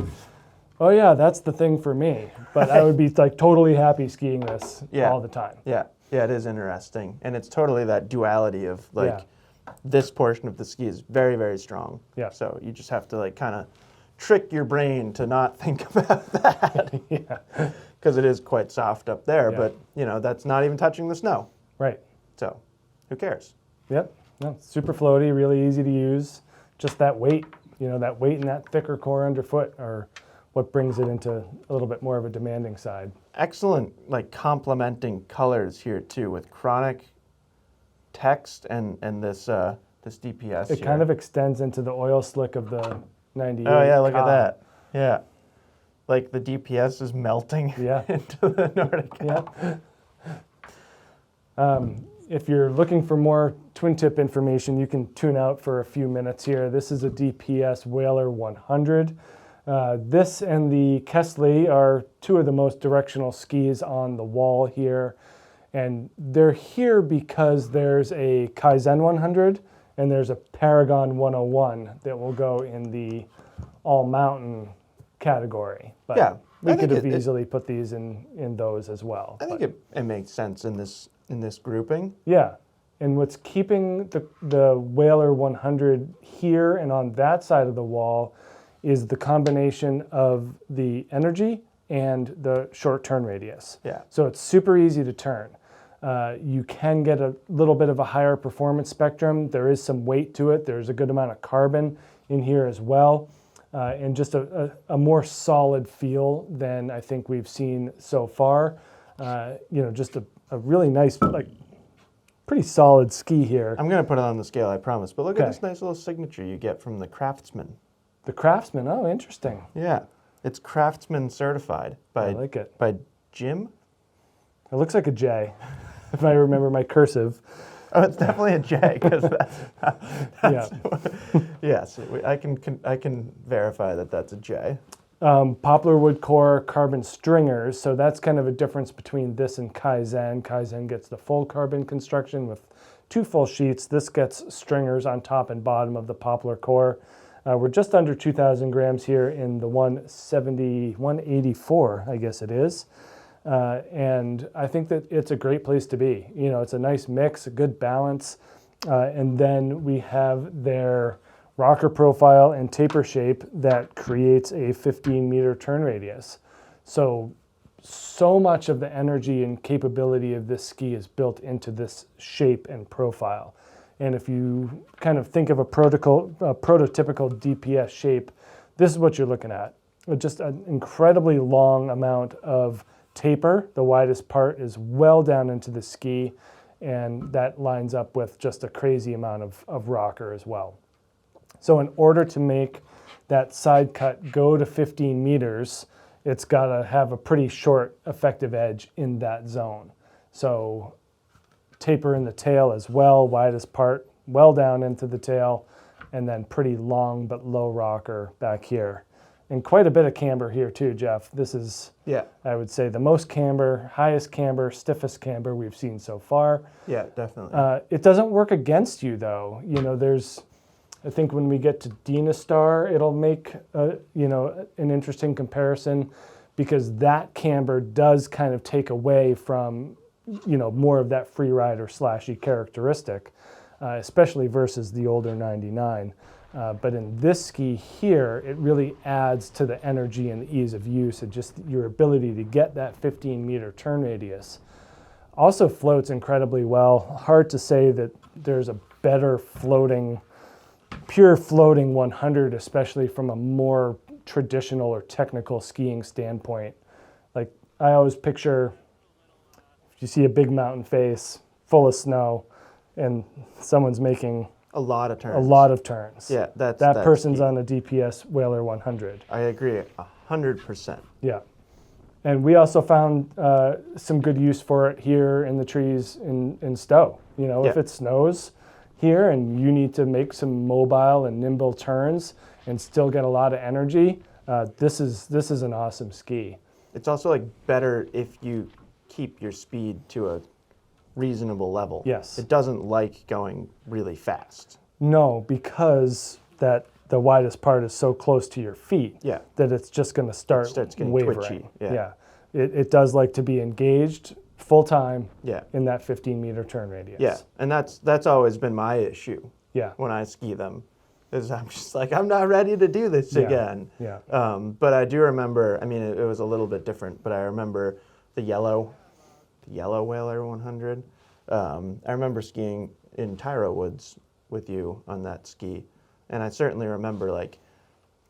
"Oh yeah, that's the thing for me." But I would be like totally happy skiing this all the time. Yeah. Yeah, it is interesting. And it's totally that duality of like this portion of the ski is very, very strong. Yeah. So you just have to like kind of trick your brain to not think about that. Yeah. Because it is quite soft up there, Yeah. but you know, that's not even touching the snow. Right. So who cares? Yep. No, super floaty, really easy to use. Just that weight, that weight and that thicker core underfoot are what brings it into a little bit more of a demanding side. Excellent, like complementing colors here too, with chronic text and this this DPS. It kind of extends into the oil slick of the 98. Oh yeah, look at that. Yeah, like the DPS is melting into the Nordica. Yeah. If you're looking for more twin tip information, you can tune out for a few minutes here. This is a DPS Wailer 100. This and the Kastle are two of the most directional skis on the wall here. And they're here because there's a Kaizen 100 and there's a Paragon 101 that will go in the all mountain category. But Yeah, we could have easily put these in those as well. I think it makes sense in this grouping. Yeah, and what's keeping the Wailer 100 here and on that side of the wall is the combination of the energy and the short turn radius. Yeah. So it's super easy to turn. You can get a little bit of a higher performance spectrum. There is some weight to it. There's a good amount of carbon in here as well. And just a more solid feel than I think we've seen so far. Just a really nice, like, pretty solid ski here. I'm going to put it on the scale, I promise. But look at this nice little signature you get from the Craftsman. The Craftsman, oh, interesting. Yeah, it's Craftsman certified by, I like it. By Jim. It looks like a J, if I remember my cursive. Oh, it's definitely a J, because that's yes, I can verify that that's a J. Poplar wood core carbon stringers, so that's kind of a difference between this and Kaizen. Kaizen gets the full carbon construction with 2 full sheets. This gets stringers on top and bottom of the poplar core. We're just under 2,000 grams here in the 184, I guess it is. And I think that it's a great place to be. It's a nice mix, a good balance. And then we have their rocker profile and taper shape that creates a 15-meter turn radius. So much of the energy and capability of this ski is built into this shape and profile. And if you kind of think of a prototypical DPS shape, this is what you're looking at. Just an incredibly long amount of taper. The widest part is well down into the ski, and that lines up with just a crazy amount of rocker as well. So in order to make that side cut go to 15 meters, it's got to have a pretty short effective edge in that zone. So taper in the tail as well, widest part well down into the tail, and then pretty long but low rocker back here. And quite a bit of camber here too, Jeff. This is, I would say, the most camber, highest camber, stiffest camber we've seen so far. Yeah, definitely. It doesn't work against you though. I think when we get to Dynastar, it'll make an interesting comparison, because that camber does kind of take away from more of that freeride or slashy characteristic, especially versus the older 99. But in this ski here, it really adds to the energy and the ease of use and just your ability to get that 15-meter turn radius. Also floats incredibly well. Hard to say that there's a better pure floating 100, especially from a more traditional or technical skiing standpoint. Like, I always picture, if you see a big mountain face full of snow, and someone's making A lot of turns. a lot of turns. Yeah, that that's person's key. on a DPS Wailer 100. I agree 100%. Yeah. And we also found some good use for it here in the trees in Stowe. You know, if Yeah. it snows here and you need to make some mobile and nimble turns and still get a lot of energy, this is an awesome ski. It's also like better if you keep your speed to a reasonable level. Yes. It doesn't like going really fast. No, because the widest part is so close to your feet Yeah. that it's just going to start starts getting wavering. twitchy, yeah. It does like to be engaged full time Yeah. in that 15-meter turn radius. Yeah. And that's always been my issue Yeah. when I ski them. Is I'm just like, I'm not ready to do this Yeah. again. Yeah. But I do remember, I mean, it was a little bit different, but I remember the yellow Wailer 100. I remember skiing in Tyro Woods with you on that ski. And I certainly remember like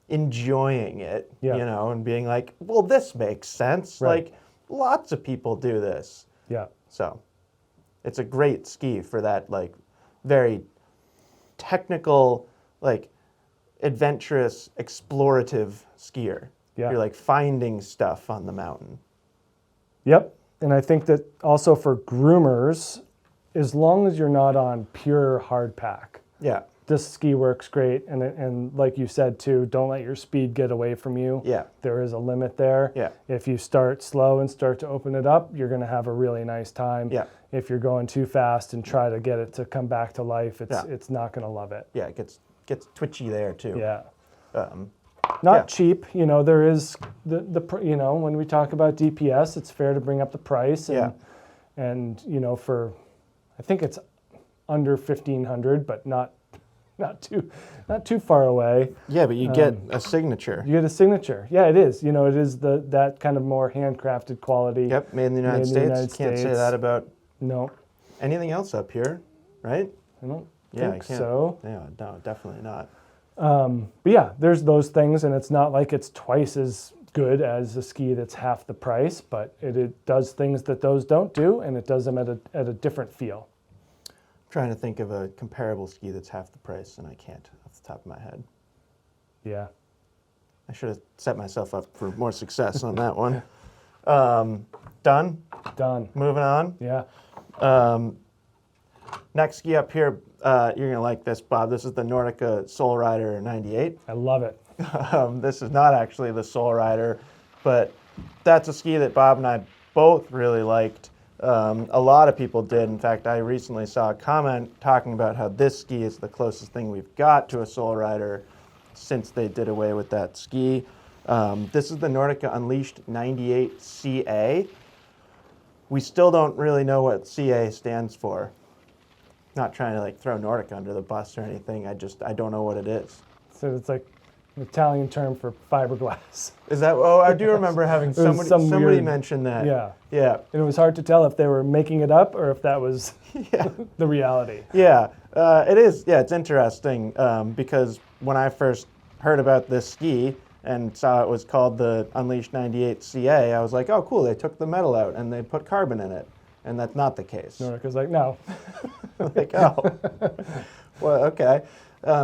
enjoying it, Yeah. you know, and being like, well, this makes sense. Right. Like lots of people do this. Yeah. So it's a great ski for that like very technical, like adventurous, explorative skier. Yeah. You're like finding stuff on the mountain. Yep. And I think that also for groomers, as long as you're not on pure hard pack, Yeah. this ski works great. And like you said too, don't let your speed get away from you. Yeah. There is a limit there. Yeah. If you start slow and start to open it up, you're going to have a really nice time. Yeah. If you're going too fast and try to get it to come back to life, Yeah. it's not going to love it. Yeah. It gets twitchy there too. Yeah. Um, Not Yeah. cheap, you know. There is you know, when we talk about DPS, it's fair to bring up the price, and you know, for I think it's under 1,500, but not too far away. yeah, but you get a signature. You get a signature. Yeah, it is. You know, it is that kind of more handcrafted quality. Yep, made in the United Made in the States. United Can't say States. that about No, anything else up here, right? I don't Yeah, think I can't. so. Yeah, no, definitely not. But yeah, there's those things, and it's not like it's twice as good as a ski that's half the price, but it does things that those don't do, and it does them at a different feel. I'm trying to think of a comparable ski that's half the price, and I can't off the top of my head. Yeah. I should have set myself up for more success on that one. Done. Done. Moving on. Yeah. Next ski up here, you're gonna like this, Bob. This is the Nordica Soul Rider 98. I love it. This is not actually the Soul Rider, but that's a ski that Bob and I both really liked. A lot of people did. In fact, I recently saw a comment talking about how this ski is the closest thing we've got to a Soul Rider since they did away with that ski. This is the Nordica Unleashed 98 CA. We still don't really know what CA stands for. Not trying to like throw Nordica under the bus or anything. I don't know what it is. So it's like an Italian term for fiberglass. Is that? Oh, I do remember having some somebody weird- mention that. Yeah. Yeah. And it was hard to tell if they were making it up or if that was Yeah. the reality. Yeah. It is. Yeah. It's interesting because when I first heard about this ski and saw it was called the Unleashed 98 CA, I was like, oh, cool. They took the metal out and they put carbon in it, and that's not the case. Nordica's like, no. Like, oh, well, okay.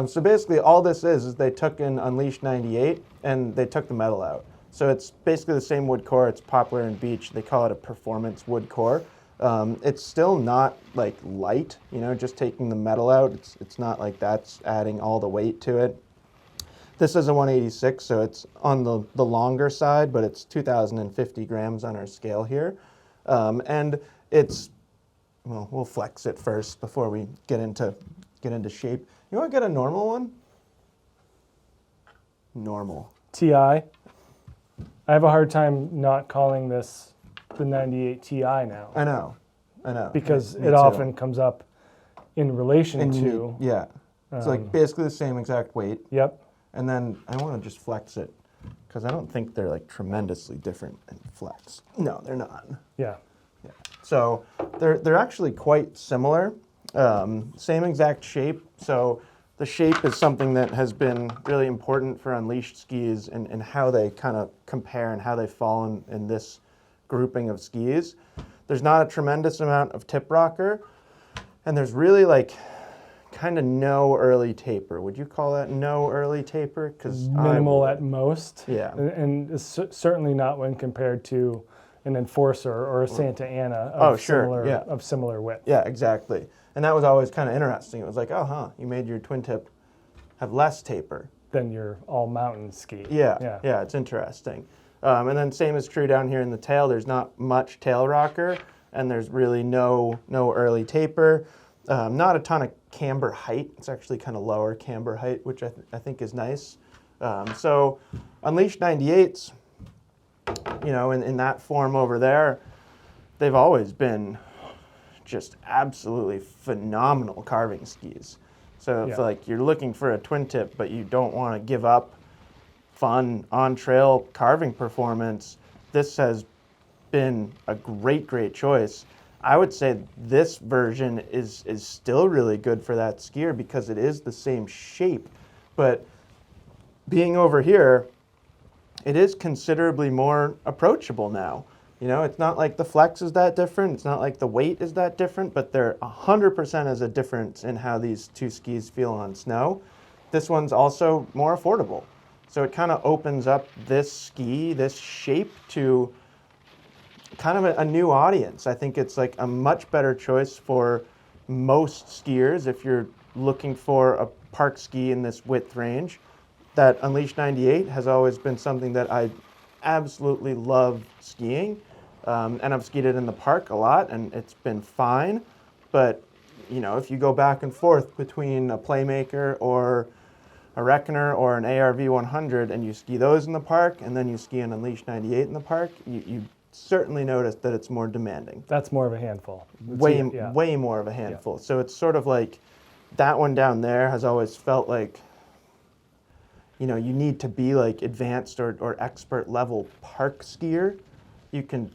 So basically, all this is they took an Unleashed 98 and they took the metal out. So it's basically the same wood core. It's poplar and beech. They call it a performance wood core. It's still not like light, you know, just taking the metal out. It's not like that's adding all the weight to it. This is a 186, so it's on the longer side, but it's 2,050 grams on our scale here. And it's, well, we'll flex it first before we get into shape. You want to get a normal one? Normal. TI. I have a hard time not calling this the 98 TI now I know. because Me it too. often comes up in relation And to. yeah, it's like basically the same exact weight. Yep. And then I want to just flex it because I don't think they're like tremendously different in flex. No, they're not. Yeah. Yeah. So they're actually quite similar. Same exact shape. So the shape is something that has been really important for Unleashed skis and how they kind of compare and how they fall in this grouping of skis. There's not a tremendous amount of tip rocker. And there's really like kind of no early taper. Would you call that no early taper? Because minimal at most. Yeah. And it's certainly not when compared to an Enforcer or a Santa Ana of similar width. Yeah, exactly. And that was always kind of interesting. It was like, oh, you made your twin tip have less taper than your all mountain ski. Yeah, it's interesting. And then same is true down here in the tail. There's not much tail rocker, and there's really no early taper. Not a ton of camber height. It's actually kind of lower camber height, which I think is nice. So Unleashed 98s, you know, in that form over there, they've always been just absolutely phenomenal carving skis. So if like you're looking for a twin tip, but you don't want to give up fun on-trail carving performance, this has been a great choice. I would say this version is still really good for that skier because it is the same shape, but being over here, it is considerably more approachable now. You know, it's not like the flex is that different, it's not like the weight is that different, but there 100% is a difference in how these two skis feel on snow. This one's also more affordable. So it kind of opens up this ski, this shape, to kind of a new audience. I think it's like a much better choice for most skiers if you're looking for a park ski in this width range. That Unleashed 98 has always been something that I absolutely love skiing. And I've skied it in the park a lot, and it's been fine. But, you know, if you go back and forth between a Playmaker or a Reckoner or an ARV 100 and you ski those in the park, and then you ski an Unleashed 98 in the park, you certainly notice that it's more demanding. That's more of a handful. Way more of a handful. Yeah. So it's sort of like that one down there has always felt like, you know, you need to be like advanced or expert level park skier. You can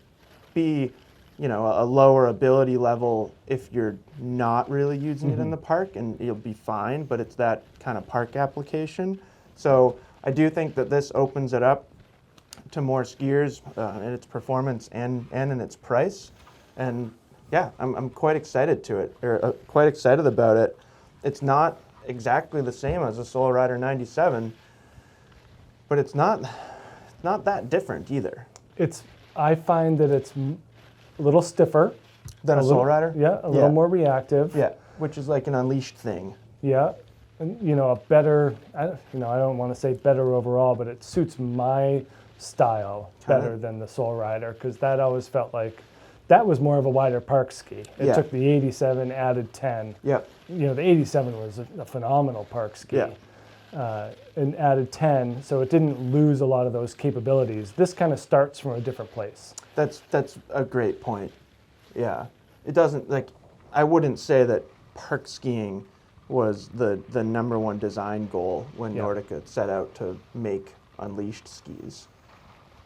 be, you know, a lower ability level if you're not really using it in the park, and you'll be fine, but it's that kind of park application. So I do think that this opens it up to more skiers in its performance and in its price. And yeah, I'm quite excited to it, or quite excited about it. It's not exactly the same as a Soul Rider 97, but it's not that different either. I find that it's a little stiffer than a Soul Rider. Yeah, a little more reactive. Yeah, which is like an Unleashed thing. Yeah, and you know, a better. I don't want to say better overall, but it suits my style better than the Soul Rider, because that always felt like that was more of a wider park ski. It took the 87, added 10. Yeah. You know, the 87 was a phenomenal park ski. Yeah. And added 10, so it didn't lose a lot of those capabilities. This kind of starts from a different place. That's a great point. Yeah. It doesn't, like, I wouldn't say that park skiing was the number one design goal when Nordica set out to make Unleashed skis.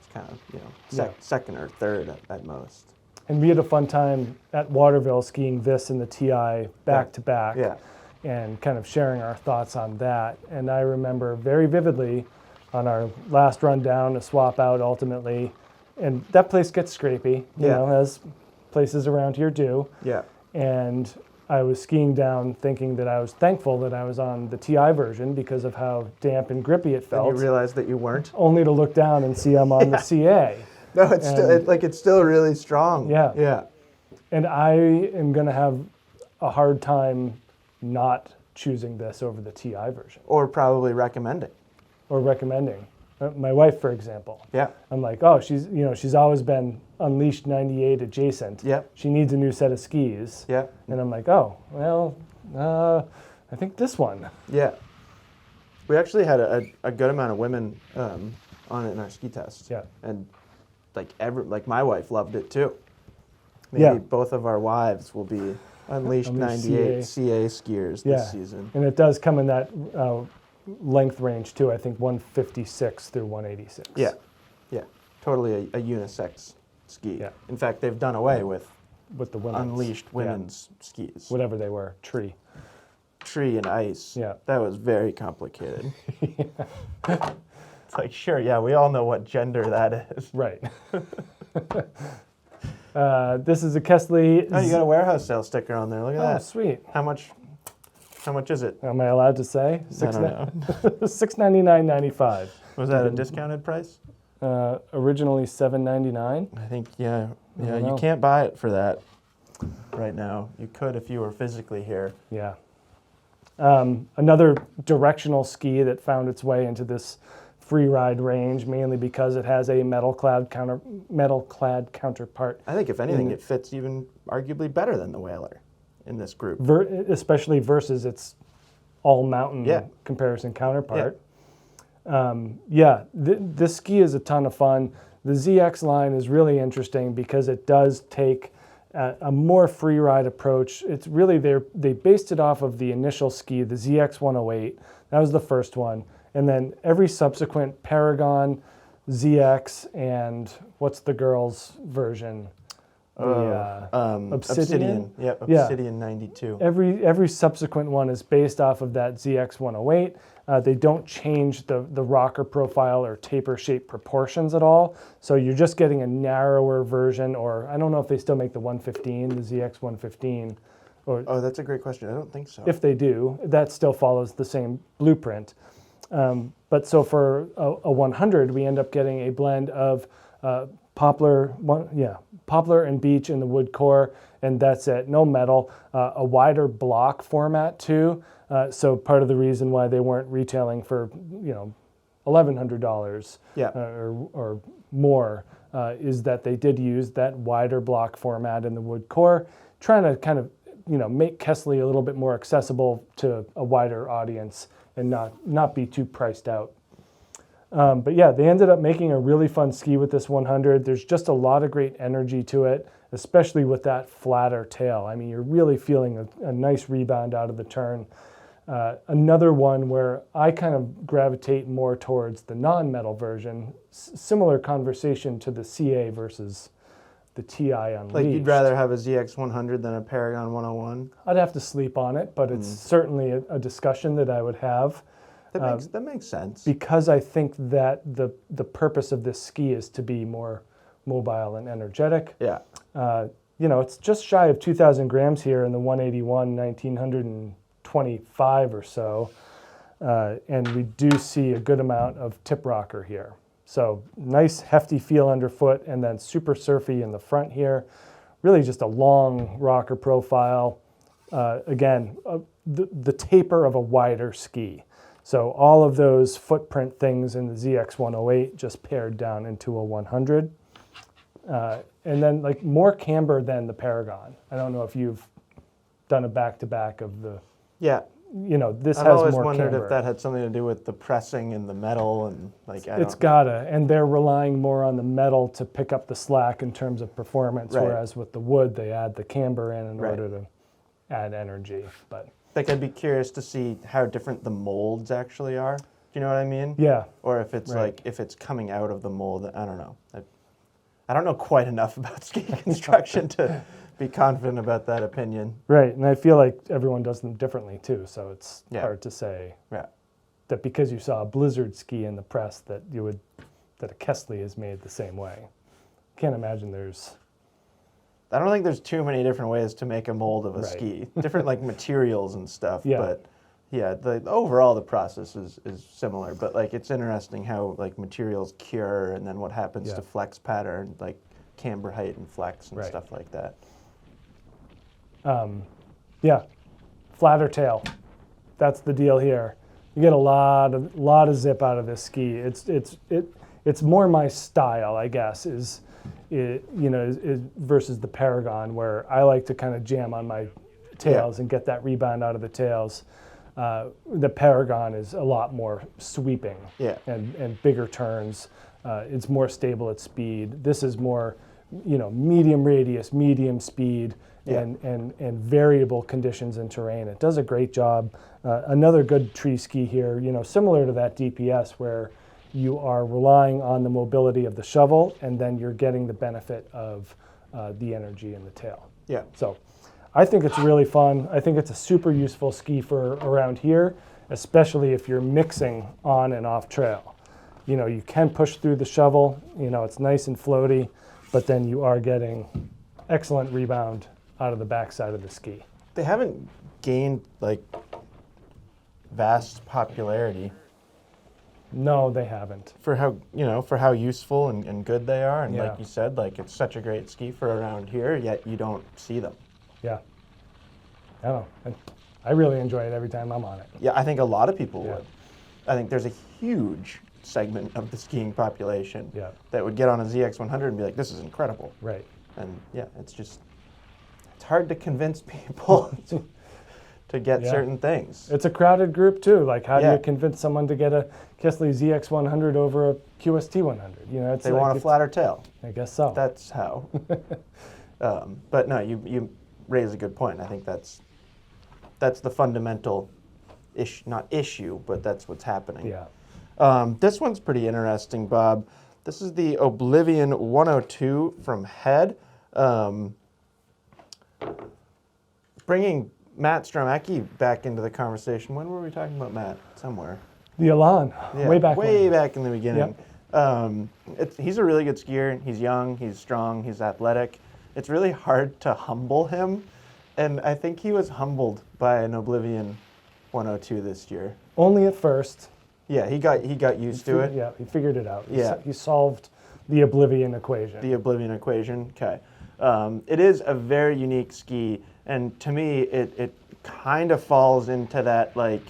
It's kind of, you know, second or third at most. And we had a fun time at Waterville skiing this and the TI back to back. Yeah. And kind of sharing our thoughts on that. And I remember very vividly on our last run down to swap out ultimately, and that place gets scrapey, you know, as places around here do. Yeah. And I was skiing down thinking that I was thankful that I was on the TI version because of how damp and grippy it felt. And you realized that you weren't? Only to look down and see I'm on the CA. No, it's still really strong. Yeah. Yeah. And I am going to have a hard time not choosing this over the TI version. Or probably recommending. Or recommending. My wife, for example. Yeah. I'm like, oh, she's always been Unleashed 98 adjacent. Yep. She needs a new set of skis. Yeah. And I'm like, oh, well, I think this one. Yeah. We actually had a good amount of women on it in our ski test. Yeah. And like my wife loved it too. Maybe both of our wives will be Unleashed 98 CA skiers this season. And it does come in that length range too, I think 156 through 186. Yeah, yeah, totally a unisex ski. Yeah. In fact, they've done away with the women's, Unleashed women's skis. Whatever they were, tree and ice. Yeah. That was very complicated. It's like, sure, yeah, we all know what gender that is. Right. This is a Kastle. Oh, you got a warehouse sale sticker on there. Look at Oh, that. sweet. How much is it? Am I allowed to say? I don't know. $699.95. Was that a discounted price? Originally $799. I think, yeah. Yeah, don't you know. can't buy it for that right now. You could if you were physically here. Yeah. Another directional ski that found its way into this Freeride range, mainly because it has a metal-clad counterpart. I think if anything, it fits even arguably better than the Wailer in this group. Especially versus its all-mountain Yeah. comparison counterpart. This ski is a ton of fun. The ZX line is really interesting because it does take a more free ride approach. It's really, they based it off of the initial ski, the ZX100. That was the first one. And then every subsequent Paragon, ZX, and what's the girls' version? Obsidian. Yep, Obsidian 92. Every subsequent one is based off of that ZX108. They don't change the rocker profile or taper shape proportions at all. So you're just getting a narrower version, or I don't know if they still make the 115, the ZX115. Oh, that's a great question. I don't think so. If they do, that still follows the same blueprint. But so for a 100, we end up getting a blend of poplar and beech in the wood core, and that's it. No metal. A wider block format too. So part of the reason why they weren't retailing for $1,100 or more is that they did use that wider block format in the wood core, trying to kind of make Kastle a little bit more accessible to a wider audience and not be too priced out. But yeah, they ended up making a really fun ski with this 100. There's just a lot of great energy to it, especially with that flatter tail. I mean, you're really feeling a nice rebound out of the turn. Another one where I kind of gravitate more towards the non-metal version, similar conversation to the CA versus the TI Unleashed. Like you'd rather have a ZX100 than a Paragon 101? I'd have to sleep on it, but it's certainly a discussion that I would have. That makes sense. Because I think that the purpose of this ski is to be more mobile and energetic. Yeah. It's just shy of 2,000 grams here in the 181, 1925 or so. And we do see a good amount of tip rocker here. So nice hefty feel underfoot and then super surfy in the front here. Really just a long rocker profile. Again, the taper of a wider ski. So all of those footprint things in the ZX108 just pared down into a 100. And then like more camber than the Paragon. I don't know if you've done a back-to-back of the... Yeah. This I've has always more wondered camber. if that had something to do with the pressing and the metal and like It's gotta, and they're relying more on the metal to pick up the slack in terms of performance, Right. whereas with the wood they add the camber in Right. order to add energy. But like I'd be curious to see how different the molds actually are. Do you know what I mean? yeah, Or if it's Right. like if it's coming out of the mold. I don't know. I don't know quite enough about ski construction to be confident about that opinion. right. And I feel like everyone does them differently too, so it's Yeah. hard to say Yeah. that because you saw a Blizzard ski in the press that a Kastle is made the same way. Can't imagine there's... I don't think there's too many different ways to make a mold of a Right. ski. Different like materials and stuff. Yeah. But yeah, overall the process is similar. But like it's interesting how like materials cure and then what happens Yeah. to flex pattern, like camber height and flex and Right. stuff like that. Yeah, flatter tail. That's the deal here. You get a lot of zip out of this ski. It's more my style, I guess, is versus the Paragon, where I like to kind of jam on my tails and get that rebound out of the tails. The Paragon is a lot more sweeping and bigger turns. It's more stable at speed. This is more, medium radius, medium speed, and variable conditions in terrain. It does a great job. Another good tree ski here, similar to that DPS where you are relying on the mobility of the shovel and then you're getting the benefit of the energy in the tail. Yeah. So I think it's really fun. I think it's a super useful ski for around here, especially if you're mixing on and off trail. You can push through the shovel, it's nice and floaty, but then you are getting excellent rebound out of the backside of the ski. They haven't gained like vast popularity No, they haven't. for how useful and good they are, and Yeah. like you said, like it's such a great ski for around here, yet you don't see them. Yeah. I don't know. I really enjoy it every time I'm on it. Yeah, I think a lot of people Yeah. would. I think there's a huge segment of the skiing population Yeah. that would get on a ZX100 and be like, this is incredible. Right. And yeah, it's hard to convince people to get Yeah. certain things. It's a crowded group too. Like, how do Yeah. you convince someone to get a Kastle ZX100 over a QST 100? You know, it's They like want a flatter tail. I guess so. That's how. But no, you raise a good point. I think that's the fundamental not issue, but that's what's happening. Yeah. This one's pretty interesting, Bob. This is the Oblivion 102 from Head. Bringing Matt Stromacki back into the conversation. When were we talking about Matt? Somewhere. The Elan, Yeah, way back when. back in the beginning. He's a really good skier. He's young, he's strong, he's athletic. It's really hard to humble him, and I think he was humbled by an Oblivion 102 this year. Only at first. Yeah, he got used to it. Yeah, he figured it out. Yeah. He solved the Oblivion equation. The Oblivion equation. Okay. It is a very unique ski, and to me, it kind of falls into that like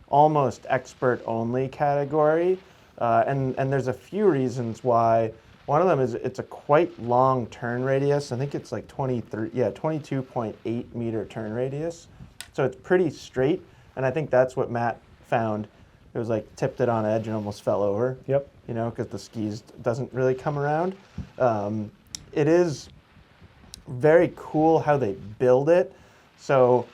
almost expert only category. And there's a few reasons why. One of them is it's a quite long turn radius. I think it's like 22.8 meter turn radius. So it's pretty straight, and I think that's what Matt found. It was like tipped it on edge and almost fell over. Yep. You know, because the skis doesn't really come around. It is very cool how they build it. So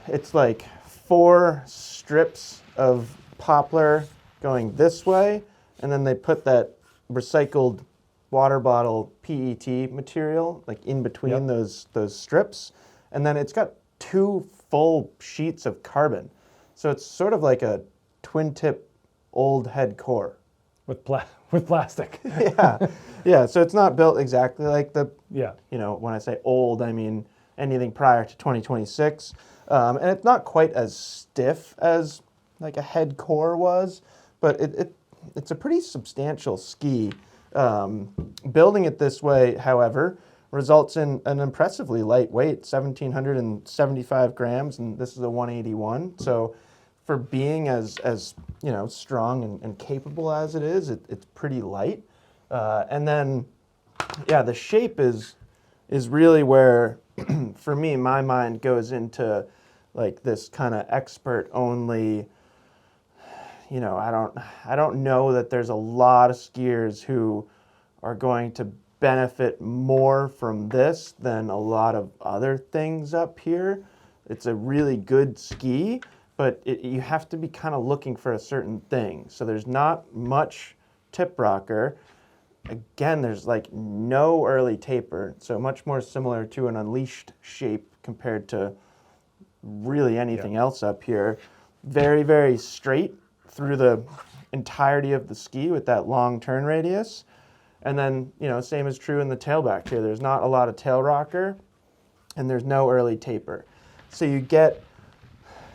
it's like 4 strips of poplar going this way, and then they put that recycled water bottle PET material like in between those strips, and then it's got 2 full sheets of carbon. So it's sort of like a twin tip old head core. With plastic. Yeah. So it's not built exactly like the, Yeah. when I say old, I mean anything prior to 2026. And it's not quite as stiff as like a head core was, but it's a pretty substantial ski. Building it this way, however, results in an impressively light weight, 1,775 grams, and this is a 181. So for being as strong and capable as it is, it's pretty light. And then, the shape is really where, for me, my mind goes into like this kind of expert only. I don't know that there's a lot of skiers who are going to benefit more from this than a lot of other things up here. It's a really good ski, but you have to be kind of looking for a certain thing. So there's not much tip rocker. Again, there's like no early taper, so much more similar to an Unleashed shape compared to really anything else up here. Very, very straight through the entirety of the ski with that long turn radius. And then, same is true in the tailback here. There's not a lot of tail rocker, and there's no early taper. So you get,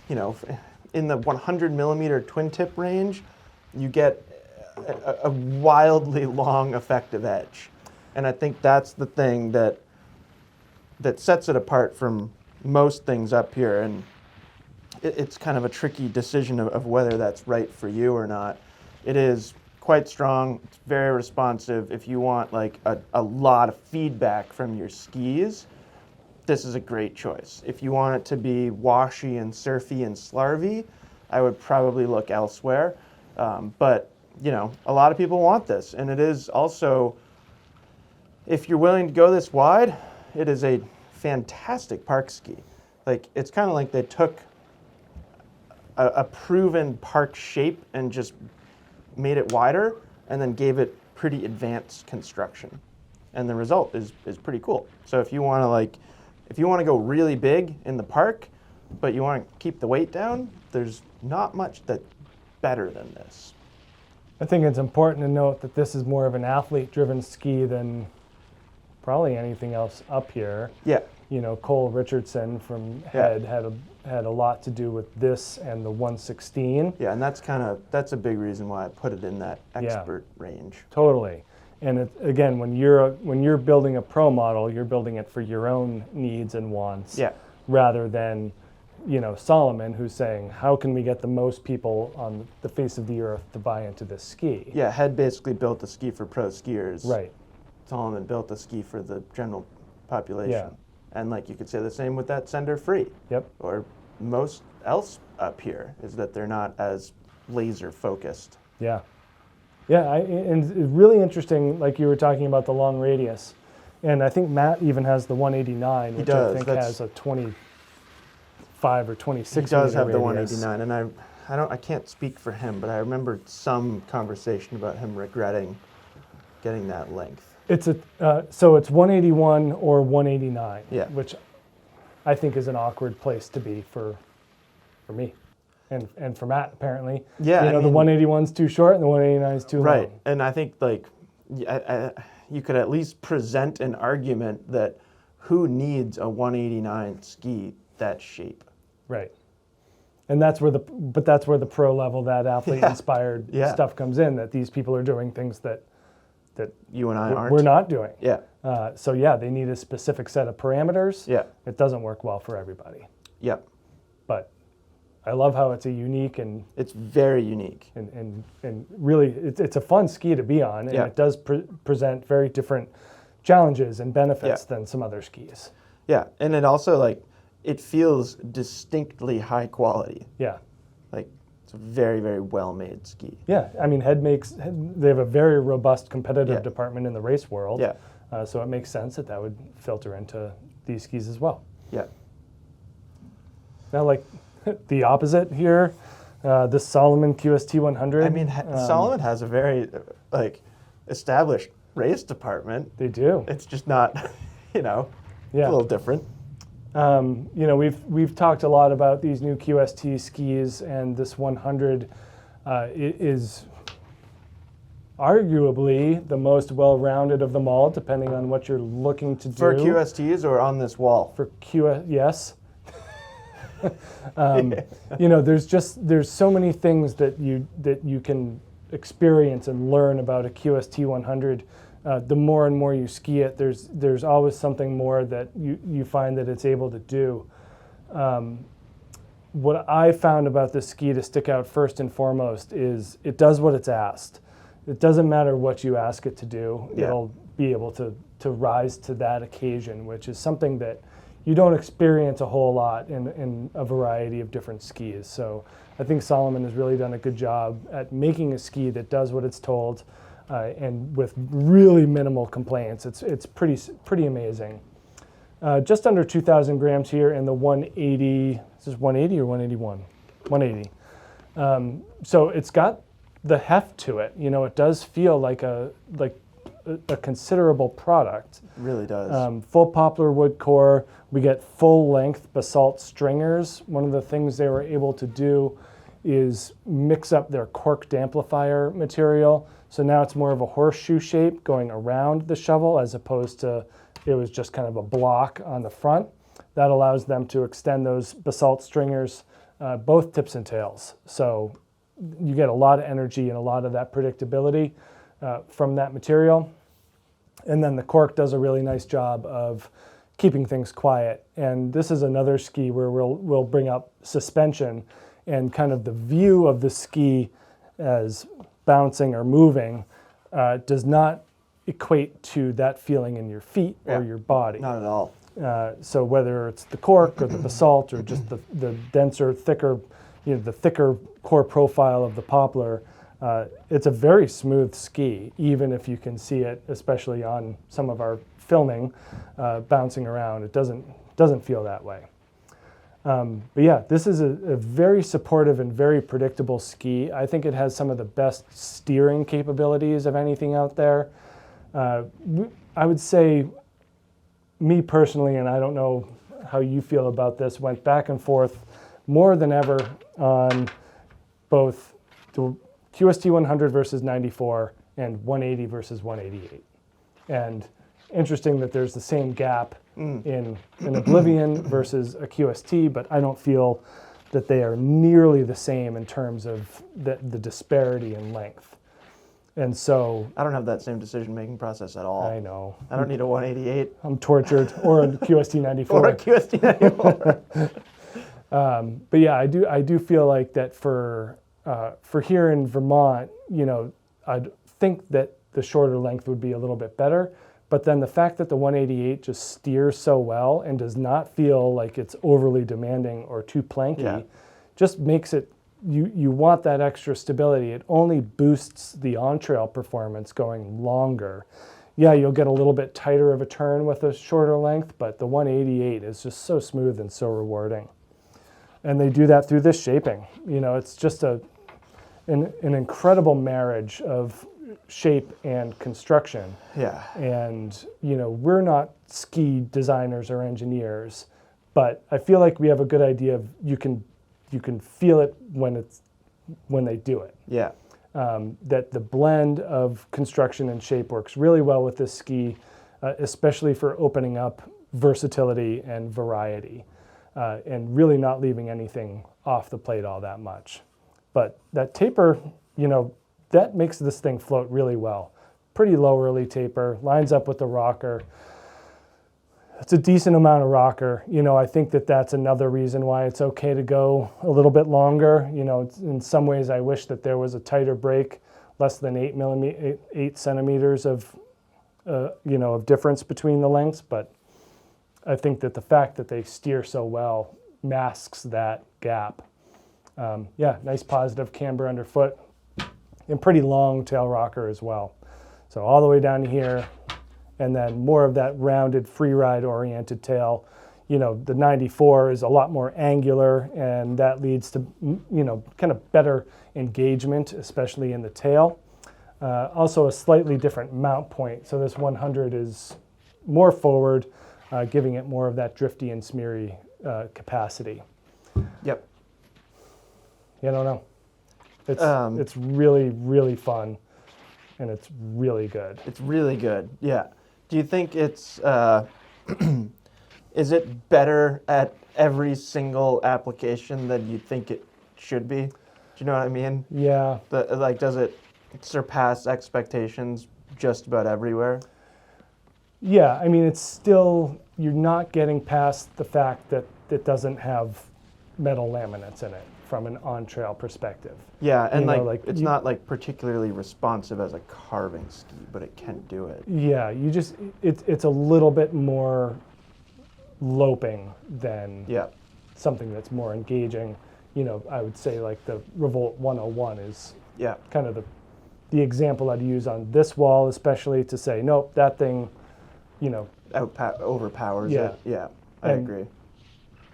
in the 100 millimeter twin tip range, you get a wildly long effective edge. And I think that's the thing that sets it apart from most things up here. And it's kind of a tricky decision of whether that's right for you or not. It is quite strong. It's very responsive. If you want like a lot of feedback from your skis, this is a great choice. If you want it to be washy and surfy and slarvy, I would probably look elsewhere. But a lot of people want this, and it is also, if you're willing to go this wide, it is a fantastic park ski. Like, it's kind of like they took a proven park shape and just made it wider and then gave it pretty advanced construction. And the result is pretty cool. So if you want to go really big in the park, but you want to keep the weight down, there's not much that's better than this. I think it's important to note that this is more of an athlete-driven ski than probably anything else up here. Yeah. You know, Cole Richardson from Head had a lot to do with this and the 116. Yeah, and that's a big reason why I put it in that expert range. Totally. And again, when you're building a pro model, you're building it for your own needs and wants, rather than, you know, Salomon, who's saying, how can we get the most people on the face of the earth to buy into this ski? Yeah, Head basically built a ski for pro skiers. Right. Salomon built a ski for the general population. Yeah. And like you could say the same with that Sender Free. Yep. Or most else up here is that they're not as laser focused. Yeah. Yeah, and it's really interesting, like you were talking about the long radius. And I think Matt even has the 189, which I think has a 25 or 26 He does have radius. the 189, and I can't speak for him, but I remember some conversation about him regretting getting that length. It's so it's 181 or 189, which I think is an awkward place to be for me, and for Matt apparently. Yeah, you know, the 181's too short and the 189 is too long. Right, and I think like you could at least present an argument that who needs a 189 ski that shape? Right, and that's where the pro level, that athlete inspired stuff comes in. That these people are doing things that you and I aren't. We're not doing. Yeah. So yeah, they need a specific set of parameters. Yeah. It doesn't work well for everybody. Yep. But I love how it's a unique and it's very unique and really it's a fun ski to be on, and it does present very different challenges and benefits than some other skis. Yeah, and it also it feels distinctly high quality. Yeah. Like it's a very, very well-made ski. Yeah, I mean, they have a very robust competitive department in the race world. Yeah. So it makes sense that would filter into these skis as well. Yeah. Now, like the opposite here, this Salomon QST 100. I mean, Salomon has a very established race department. They do. It's just not, a little different. You know, we've talked a lot about these new QST skis, and this 100 is arguably the most well-rounded of them all, depending on what you're looking to do. For QSTs or on this wall? For yes. You know, there's so many things that you can experience and learn about a QST 100. The more and more you ski it, there's always something more that you find that it's able to do. What I found about this ski to stick out first and foremost is it does what it's asked. It doesn't matter what you ask it to do. Yeah. It'll be able to rise to that occasion, which is something that you don't experience a whole lot in a variety of different skis. So I think Salomon has really done a good job at making a ski that does what it's told, and with really minimal complaints. It's pretty amazing. Just under 2,000 grams here in the 180. Is this 180 or 181? 180. So it's got the heft to it. You know, it does feel like a considerable product. It really does. Full poplar wood core. We get full length basalt stringers. One of the things they were able to do is mix up their cork damplifier material. So now it's more of a horseshoe shape going around the shovel, as opposed to it was just kind of a block on the front. That allows them to extend those basalt stringers, both tips and tails. So you get a lot of energy and a lot of that predictability from that material. And then the cork does a really nice job of keeping things quiet. And this is another ski where we'll bring up suspension and kind of the view of the ski as bouncing or moving does not equate to that feeling in your feet or your body. Not at all. So whether it's the cork or the basalt or just the denser, thicker, the thicker core profile of the poplar, it's a very smooth ski, even if you can see it, especially on some of our filming, bouncing around. It doesn't feel that way. But yeah, this is a very supportive and very predictable ski. I think it has some of the best steering capabilities of anything out there. I would say, me personally, and I don't know how you feel about this, went back and forth more than ever on both the QST 100 versus 94 and 180 versus 188. And interesting that there's the same gap in an Oblivion versus a QST, but I don't feel that they are nearly the same in terms of the disparity in length. And so I don't have that same decision-making process at all. I know. I don't need a 188 I'm tortured, or a QST 94. or a QST 94. But yeah, I do feel like that for here in Vermont, you know, I'd think that the shorter length would be a little bit better. But then the fact that the 188 just steers so well and does not feel like it's overly demanding or too planky, just makes it, you want that extra stability. It only boosts the on-trail performance going longer. Yeah, you'll get a little bit tighter of a turn with a shorter length, but the 188 is just so smooth and so rewarding. And they do that through this shaping. You know, it's just an incredible marriage of shape and construction. Yeah. And, you know, we're not ski designers or engineers, but I feel like we have a good idea of you can feel it when they do it. Yeah. That the blend of construction and shape works really well with this ski, especially for opening up versatility and variety, and really not leaving anything off the plate all that much. But that taper, you know, that makes this thing float really well. Pretty low early taper, lines up with the rocker. It's a decent amount of rocker. You know, I think that that's another reason why it's okay to go a little bit longer. You know, in some ways I wish that there was a tighter break, less than 8 centimeters of, you know, of difference between the lengths. But I think that the fact that they steer so well masks that gap. Yeah, nice positive camber underfoot. And pretty long tail rocker as well. So all the way down to here, and then more of that rounded Freeride oriented tail. You know, the 94 is a lot more angular, and that leads to, you know, kind of better engagement, especially in the tail. Also a slightly different mount point. So this 100 is more forward, giving it more of that drifty and smeary capacity. Yep. Yeah, I don't know. It's really, really fun, and it's really good. It's really good, yeah. Do you think it's, is it better at every single application than you think it should be? Do you know what I mean? Yeah. Like, does it surpass expectations just about everywhere? Yeah, I mean, it's still, you're not getting past the fact that it doesn't have metal laminates in it from an on-trail perspective. Yeah, and You know, like it's not like particularly responsive as a carving ski, but it can do it. Yeah, you just, it's a little bit more loping than something that's more engaging. You know, I would say like the Revolt 101 is kind of the example I'd use on this wall, especially to say, nope, that thing, you know. Overpowers it. Yeah, I agree.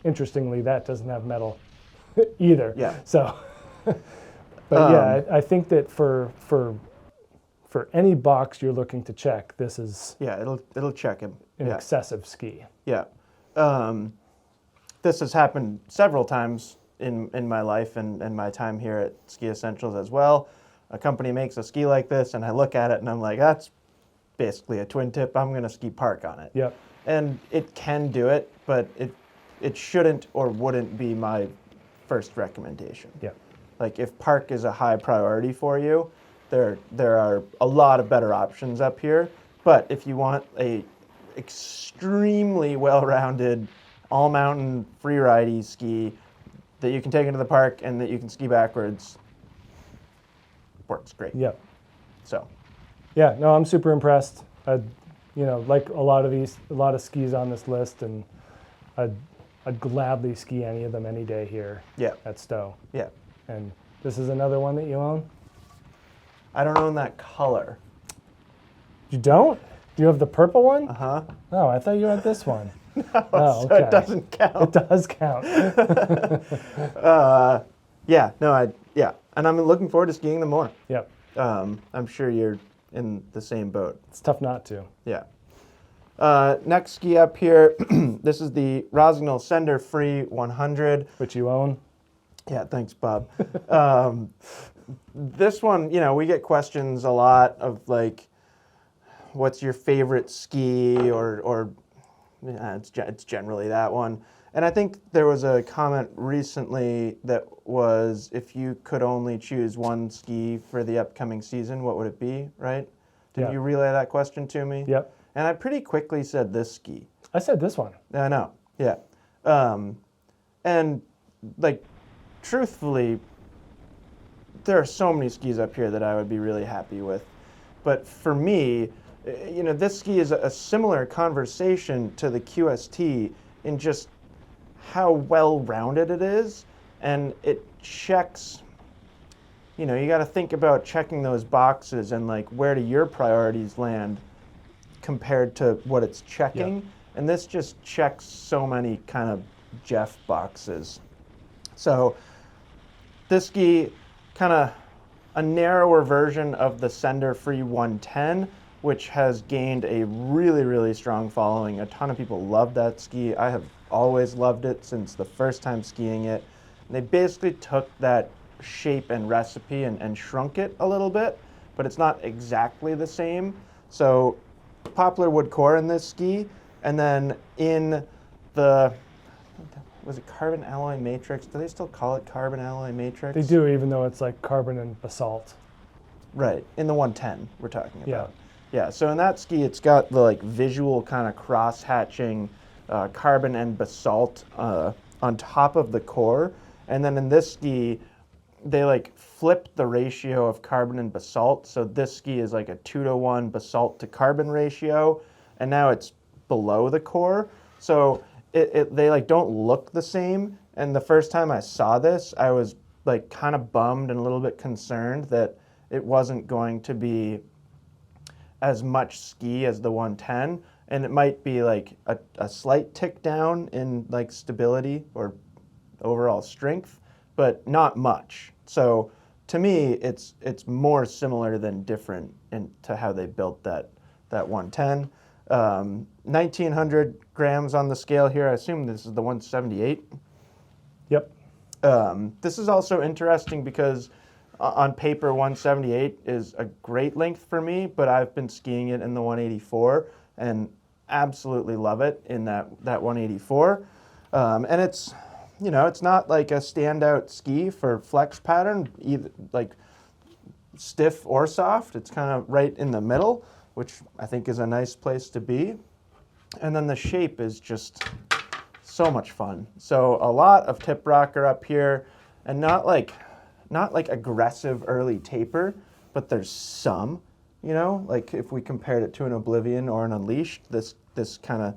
Interestingly, that doesn't have metal either. Yeah. So, but yeah, I think that for any box you're looking to check, this is it'll check him. An excessive ski. Yeah. This has happened several times in my life and my time here at SkiEssentials as well. A company makes a ski like this, and I look at it and I'm like, that's basically a twin tip. I'm going to ski park on it. Yep. And it can do it, but it shouldn't or wouldn't be my first recommendation. Yeah. Like if park is a high priority for you, there are a lot of better options up here. But if you want a extremely well-rounded all-mountain freeride ski that you can take into the park and that you can ski backwards, works great. Yeah. So. Yeah. No, I'm super impressed. You know, like a lot of skis on this list, and I'd gladly ski any of them any day here at Stowe. Yeah. And this is another one that you own? I don't own that color. You don't? Do you have the purple one? Uh-huh. Oh, I thought you had this one. No, oh, so it doesn't count. It does count. And I'm looking forward to skiing them more. Yep. I'm sure you're in the same boat. It's tough not to. Yeah. Next ski up here, this is the Rossignol Free 100. Which you own? Yeah, thanks, Bob. This one, you know, we get questions a lot of like, what's your favorite ski, or it's generally that one. And I think there was a comment recently that was, if you could only choose one ski for the upcoming season, what would it be, right? Did you relay that question to me? Yep. And I pretty quickly said this ski. I said this one. I know, yeah. And like, truthfully, there are so many skis up here that I would be really happy with. But for me, you know, this ski is a similar conversation to the QST in just how well-rounded it is, and it checks, you know, you got to think about checking those boxes and like where do your priorities land compared to what it's checking. Yep. And this just checks so many kind of Jeff boxes. So this ski, kind of a narrower version of the Sender Free 110, which has gained a really, really strong following. A ton of people love that ski. I have always loved it since the first time skiing it. And they basically took that shape and recipe and shrunk it a little bit, but it's not exactly the same. So poplar wood core in this ski, and then in the, was it carbon alloy matrix? Do they still call it carbon alloy matrix? They do, even though it's like carbon and basalt. Right, in the 110 we're talking about. Yeah. Yeah, so in that ski, it's got the like visual kind of cross-hatching carbon and basalt on top of the core. And then in this ski, they like flipped the ratio of carbon and basalt. So this ski is like a 2-to-1 basalt to carbon ratio, and now it's below the core. So they like don't look the same. And the first time I saw this, I was like kind of bummed and a little bit concerned that it wasn't going to be as much ski as the 110, and it might be like a slight tick down in like stability or overall strength, but not much. So to me, it's more similar than different to how they built that 110. 1,900 grams on the scale here. I assume this is the 178. Yep. This is also interesting because on paper, 178 is a great length for me, but I've been skiing it in the 184 and absolutely love it in that 184. And it's, you know, it's not like a standout ski for flex pattern, either like stiff or soft. It's kind of right in the middle, which I think is a nice place to be. And then the shape is just so much fun. So a lot of tip rocker up here, and not like aggressive early taper, but there's some, you know, like if we compared it to an Oblivion or an Unleashed, this kind of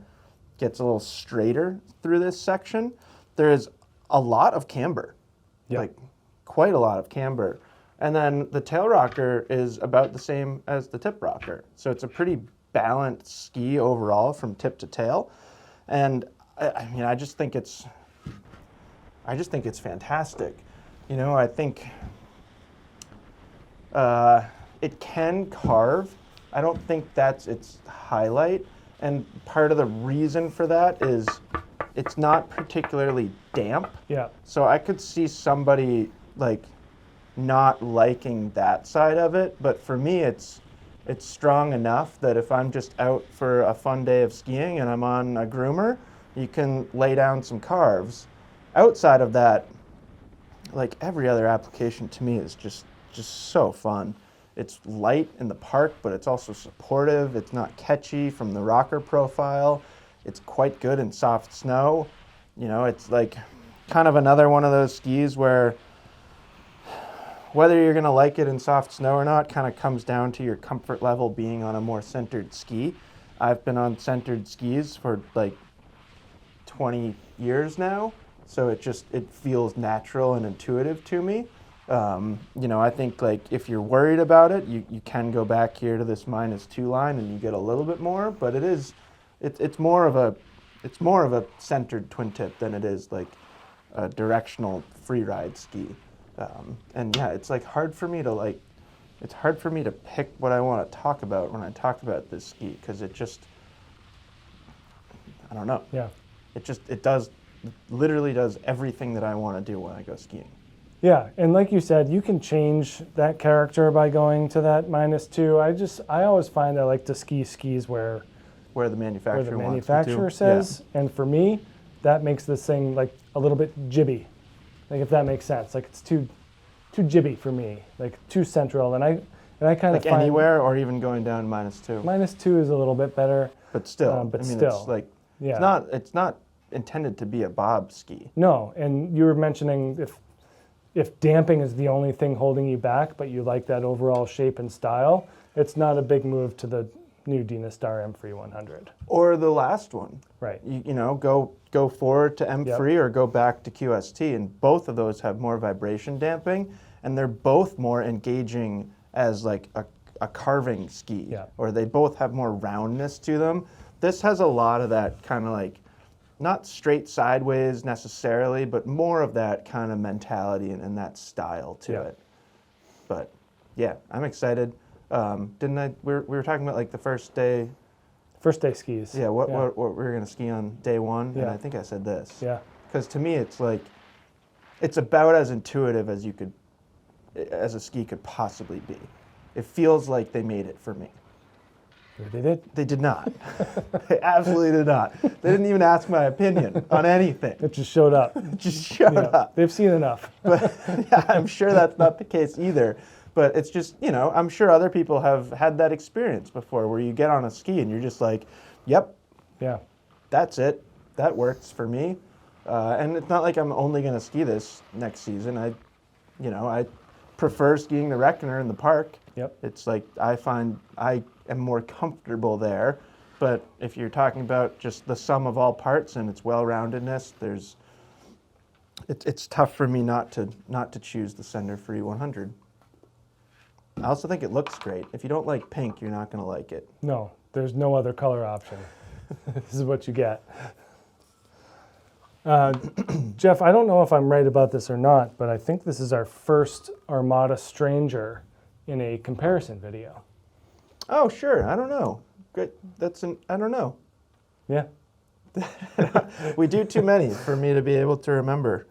gets a little straighter through this section. There is a lot of camber, like quite a lot of camber. And then the tail rocker is about the same as the tip rocker. So it's a pretty balanced ski overall from tip to tail. And I mean, I just think it's fantastic. You know, I think it can carve. I don't think that's its highlight. And part of the reason for that is it's not particularly damp. Yeah. So I could see somebody like not liking that side of it. But for me, it's strong enough that if I'm just out for a fun day of skiing and I'm on a groomer, you can lay down some carves. Outside of that, like every other application to me is just so fun. It's light in the park, but it's also supportive. It's not catchy from the rocker profile. It's quite good in soft snow. You know, it's like kind of another one of those skis where whether you're gonna like it in soft snow or not kind of comes down to your comfort level being on a more centered ski. I've been on centered skis for like 20 years now. So it feels natural and intuitive to me. You know, I think like if you're worried about it, you can go back here to this -2 line and you get a little bit more, but it's more of a centered twin tip than it is like a directional freeride ski. And yeah, it's like hard for me to pick what I want to talk about when I talk about this ski, because I don't know. Yeah. It literally does everything that I want to do when I go skiing. Yeah, and like you said, you can change that character by going to that -2. I always find I like to ski skis where the manufacturer wants manufacturer you to. says, and for me, that makes this thing like a little bit jibby, like if that makes sense. Like it's too jibby for me, like too central, and I kind of Like anywhere or even going down -2. -2 is a little bit better, But still, I mean, it's like it's not intended to be a bob ski. No, and you were mentioning if damping is the only thing holding you back, but you like that overall shape and style, it's not a big move to the new Dynastar M-Free 100. Or the last one. Right. You know, go forward to M-Free or go back to QST, and both of those have more vibration damping, and they're both more engaging as like a carving ski. Yeah. Or they both have more roundness to them. This has a lot of that kind of like, not straight sideways necessarily, but more of that kind of mentality and that style to it. But yeah, I'm excited. Didn't I? We were talking about like the first day skis. Yeah, what we were gonna ski on day one, and I think I said this. Yeah. Because to me, it's like, it's about as intuitive as a ski could possibly be. It feels like they made it for me. They did? They did not. They absolutely did not. They didn't even ask my opinion on anything. It just showed up. It just showed up. They've seen enough. But yeah, I'm sure that's not the case either. But it's just, you know, I'm sure other people have had that experience before where you get on a ski and you're just like, yep, that's it. That works for me. And it's not like I'm only going to ski this next season. I prefer skiing the Reckoner in the park. Yep. It's like I find I am more comfortable there. But if you're talking about just the sum of all parts and its well-roundedness, it's tough for me not to choose the Sender Free 100. I also think it looks great. If you don't like pink, you're not going to like it. No, there's no other color option. This is what you get. Jeff, I don't know if I'm right about this or not, but I think this is our first Armada Stranger in a comparison video. Oh, sure. I don't know. Good. I don't know. Yeah. We do too many for me to be able to remember.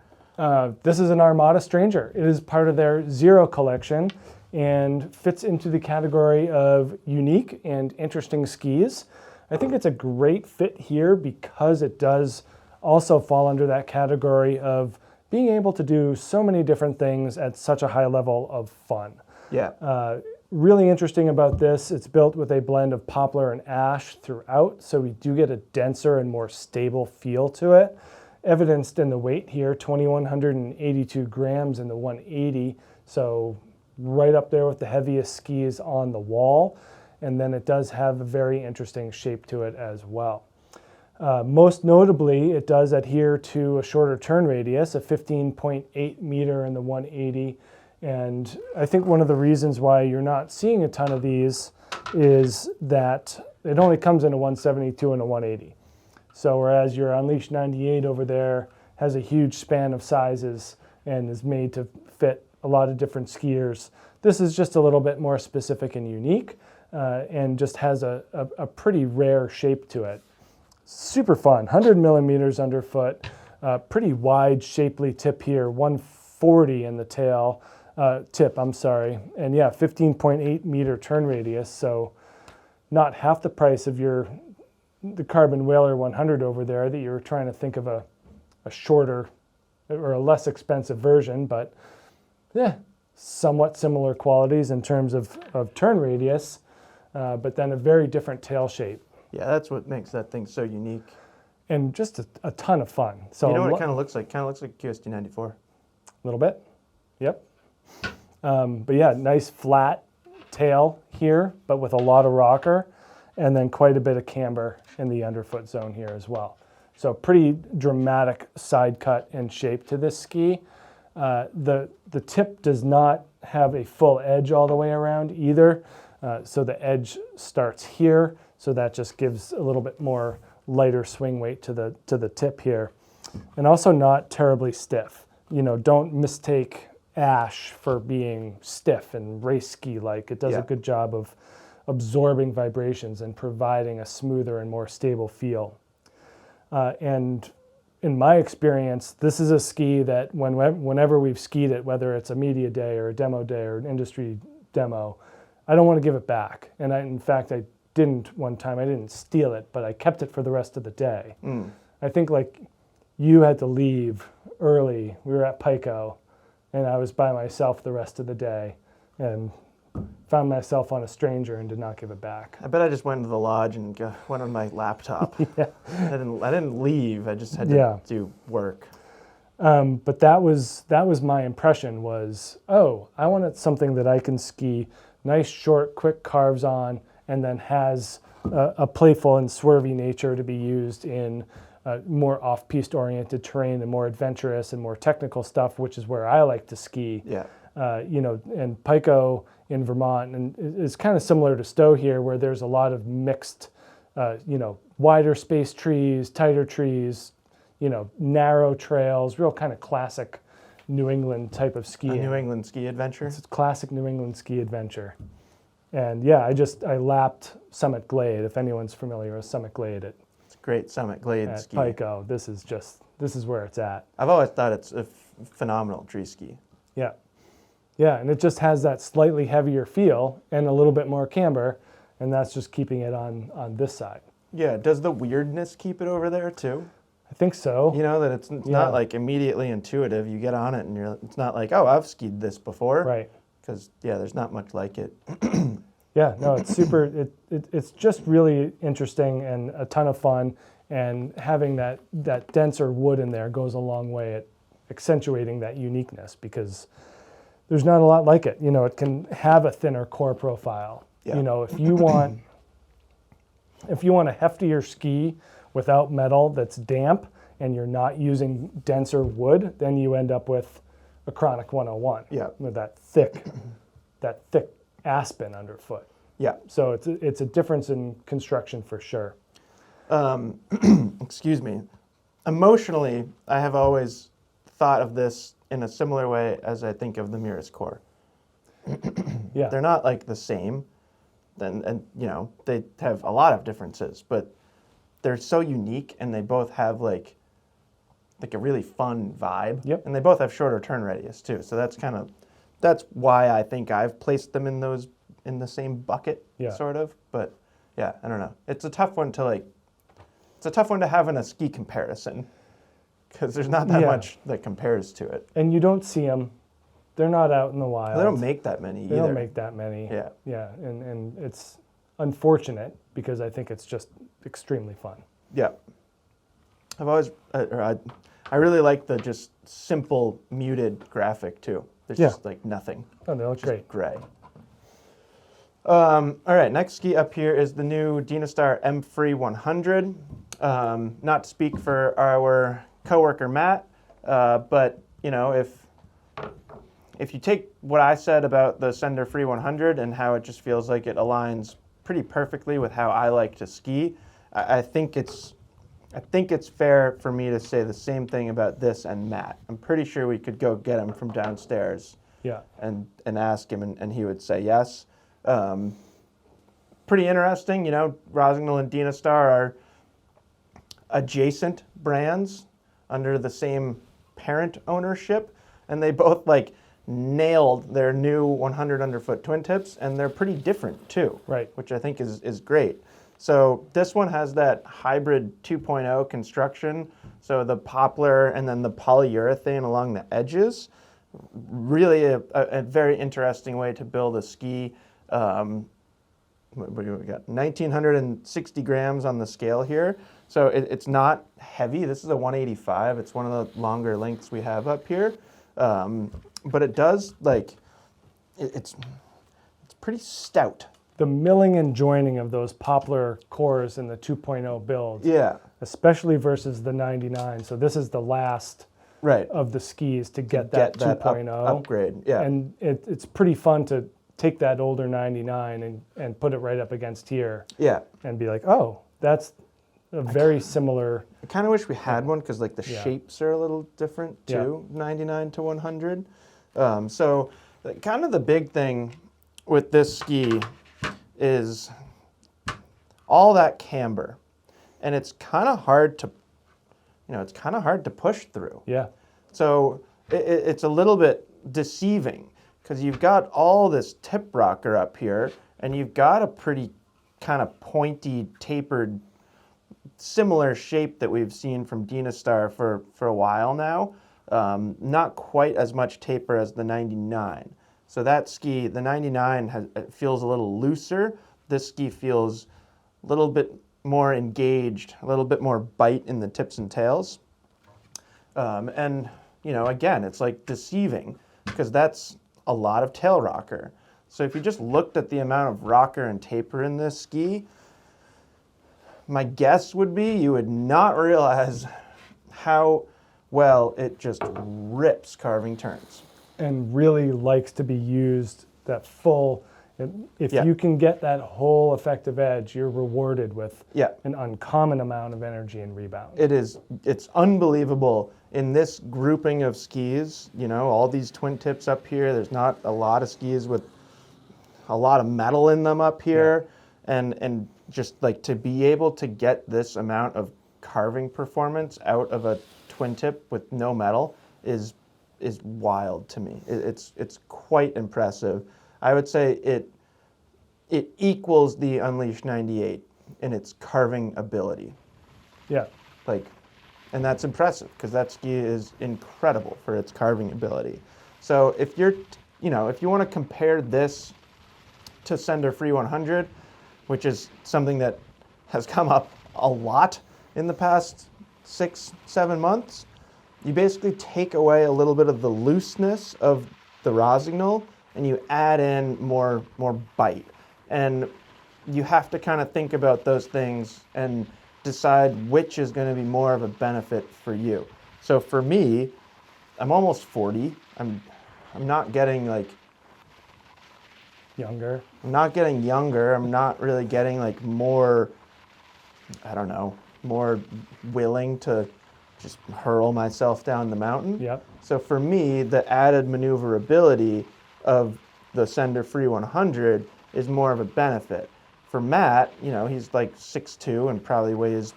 This is an Armada Stranger. It is part of their Zero collection and fits into the category of unique and interesting skis. I think it's a great fit here because it does also fall under that category of being able to do so many different things at such a high level of fun. Yeah. Really interesting about this, it's built with a blend of poplar and ash throughout, so we do get a denser and more stable feel to it. Evidenced in the weight here, 2,182 grams in the 180, so right up there with the heaviest skis on the wall. And then it does have a very interesting shape to it as well. Most notably, it does adhere to a shorter turn radius, a 15.8 meter in the 180. And I think one of the reasons why you're not seeing a ton of these is that it only comes in a 172 and a 180. So whereas your Unleashed 98 over there has a huge span of sizes and is made to fit a lot of different skiers, this is just a little bit more specific and unique and just has a pretty rare shape to it. Super fun, 100 millimeters underfoot, pretty wide shapely tip here, 140 in the tail, tip, I'm sorry. And yeah, 15.8 meter turn radius, so not half the price of the Carbon Wailer 100 over there that you were trying to think of a shorter or a less expensive version, but yeah, somewhat similar qualities in terms of turn radius, but then a very different tail shape. Yeah, that's what makes that thing so unique. And just a ton of fun. So you know what it kind of looks like? Kind of looks like QST 94. A little bit, yep. But yeah, nice flat tail here, but with a lot of rocker, and then quite a bit of camber in the underfoot zone here as well. So pretty dramatic side cut and shape to this ski. The tip does not have a full edge all the way around either. So the edge starts here, so that just gives a little bit more lighter swing weight to the tip here. And also not terribly stiff. You know, don't mistake ash for being stiff and race ski-like. It does a good job of absorbing vibrations and providing a smoother and more stable feel. And in my experience, this is a ski that whenever we've skied it, whether it's a media day or a demo day or an industry demo, I don't want to give it back. And in fact, I didn't one time. I didn't steal it, but I kept it for the rest of the day. I think like you had to leave early. We were at Pico, and I was by myself the rest of the day, and found myself on a Stranger and did not give it back. I bet I just went into the lodge and went on my laptop. Yeah. I didn't leave. I just had to do work. But that was my impression was, oh, I wanted something that I can ski nice, short, quick carves on, and then has a playful and swervy nature to be used in more off-piste oriented terrain and more adventurous and more technical stuff, which is where I like to ski. Yeah. And Pico in Vermont, and it's kind of similar to Stowe here, where there's a lot of mixed, wider space trees, tighter trees, narrow trails, real kind of classic New England type of skiing. A New England ski adventure? It's a classic New England ski adventure. And yeah, I lapped Summit Glade, if anyone's familiar with Summit Glade It's a great Summit Glade at ski. Pico. This is where it's at. I've always thought it's a phenomenal tree ski. Yeah. Yeah, and it just has that slightly heavier feel and a little bit more camber, and that's just keeping it on this side. Yeah, does the weirdness keep it over there too? I think so. That it's not like immediately intuitive. You get on it and it's not like, oh, I've skied this before. Right. Because, there's not much like it. Yeah, no, it's super, it's just really interesting and a ton of fun, and having that denser wood in there goes a long way at accentuating that uniqueness, because there's not a lot like it. It can have a thinner core profile. Yeah. If you want a heftier ski without metal that's damp and you're not using denser wood, then you end up with a Chronic 101. Yeah. With that thick aspen underfoot. Yeah. So it's a difference in construction for sure. Excuse me. Emotionally, I have always thought of this in a similar way as I think of the Mirror's Core. Yeah. They're not like the same, and they have a lot of differences, but they're so unique, and they both have like a really fun vibe. Yep. And they both have shorter turn radius too. So that's why I think I've placed them in the same bucket, sort of. But yeah, I don't know. It's a tough one to have in a ski comparison, because there's not that much that compares to it. And you don't see them. They're not out in the wild. They don't make that many either. They don't make that many. Yeah. Yeah, and it's unfortunate, because I think it's just extremely fun. Yeah. I've always, I really like the just simple muted graphic too. There's just like nothing. Oh, they look Just great. gray. All right, next ski up here is the new Dynastar M-Free 100. Not to speak for our coworker Matt, but if you take what I said about the Sender Free 100 and how it just feels like it aligns pretty perfectly with how I like to ski, I think it's fair for me to say the same thing about this and Matt. I'm pretty sure we could go get him from downstairs. Yeah. And ask him, and he would say yes. Pretty interesting, Rossignol and Dynastar are adjacent brands under the same parent ownership, and they both nailed their new 100 underfoot twin tips, and they're pretty different too. Right. Which I think is great. So this one has that hybrid 2.0 construction, so the poplar and then the polyurethane along the edges. Really a very interesting way to build a ski. What do we got? 1,960 grams on the scale here. So it's not heavy. This is a 185. It's one of the longer lengths we have up here. But it does, it's pretty stout. The milling and joining of those poplar cores in the 2.0 builds. Yeah. Especially versus the 99. So this is the last of the skis to get that 2.0 upgrade. Yeah. And it's pretty fun to take that older 99 and put it right up against here. Yeah. And be like, oh, that's a very similar. I kind of wish we had one, because the shapes are a little different too, 99 to 100. So kind of the big thing with this ski is all that camber. And it's kind of hard to, it's kind of hard to push through. Yeah. So it's a little bit deceiving because you've got all this tip rocker up here and you've got a pretty kind of pointy, tapered, similar shape that we've seen from Dynastar for a while now. Not quite as much taper as the 99. So that ski, the 99, feels a little looser. This ski feels a little bit more engaged, a little bit more bite in the tips and tails. And, again, it's like deceiving because that's a lot of tail rocker. So if you just looked at the amount of rocker and taper in this ski, my guess would be you would not realize how well it just rips carving turns. And really likes to be used that full. If you can get that whole effective edge, you're rewarded with an uncommon amount of energy and rebound. It's unbelievable in this grouping of skis, all these twin tips up here. There's not a lot of skis with a lot of metal in them up here. And just like to be able to get this amount of carving performance out of a twin tip with no metal is wild to me. It's quite impressive. I would say it equals the Unleashed 98 in its carving ability. Yeah. And that's impressive because that ski is incredible for its carving ability. So if you want to compare this to Sender Free 100, which is something that has come up a lot in the past 6-7 months, you basically take away a little bit of the looseness of the Rossignol and you add in more bite. And you have to kind of think about those things and decide which is going to be more of a benefit for you. So for me, I'm almost 40. I'm not getting younger. I'm not getting younger. I'm not really getting more willing to just hurl myself down the mountain. Yep. So for me, the added maneuverability of the Sender Free 100 is more of a benefit. For Matt, he's 6'2" and probably weighs,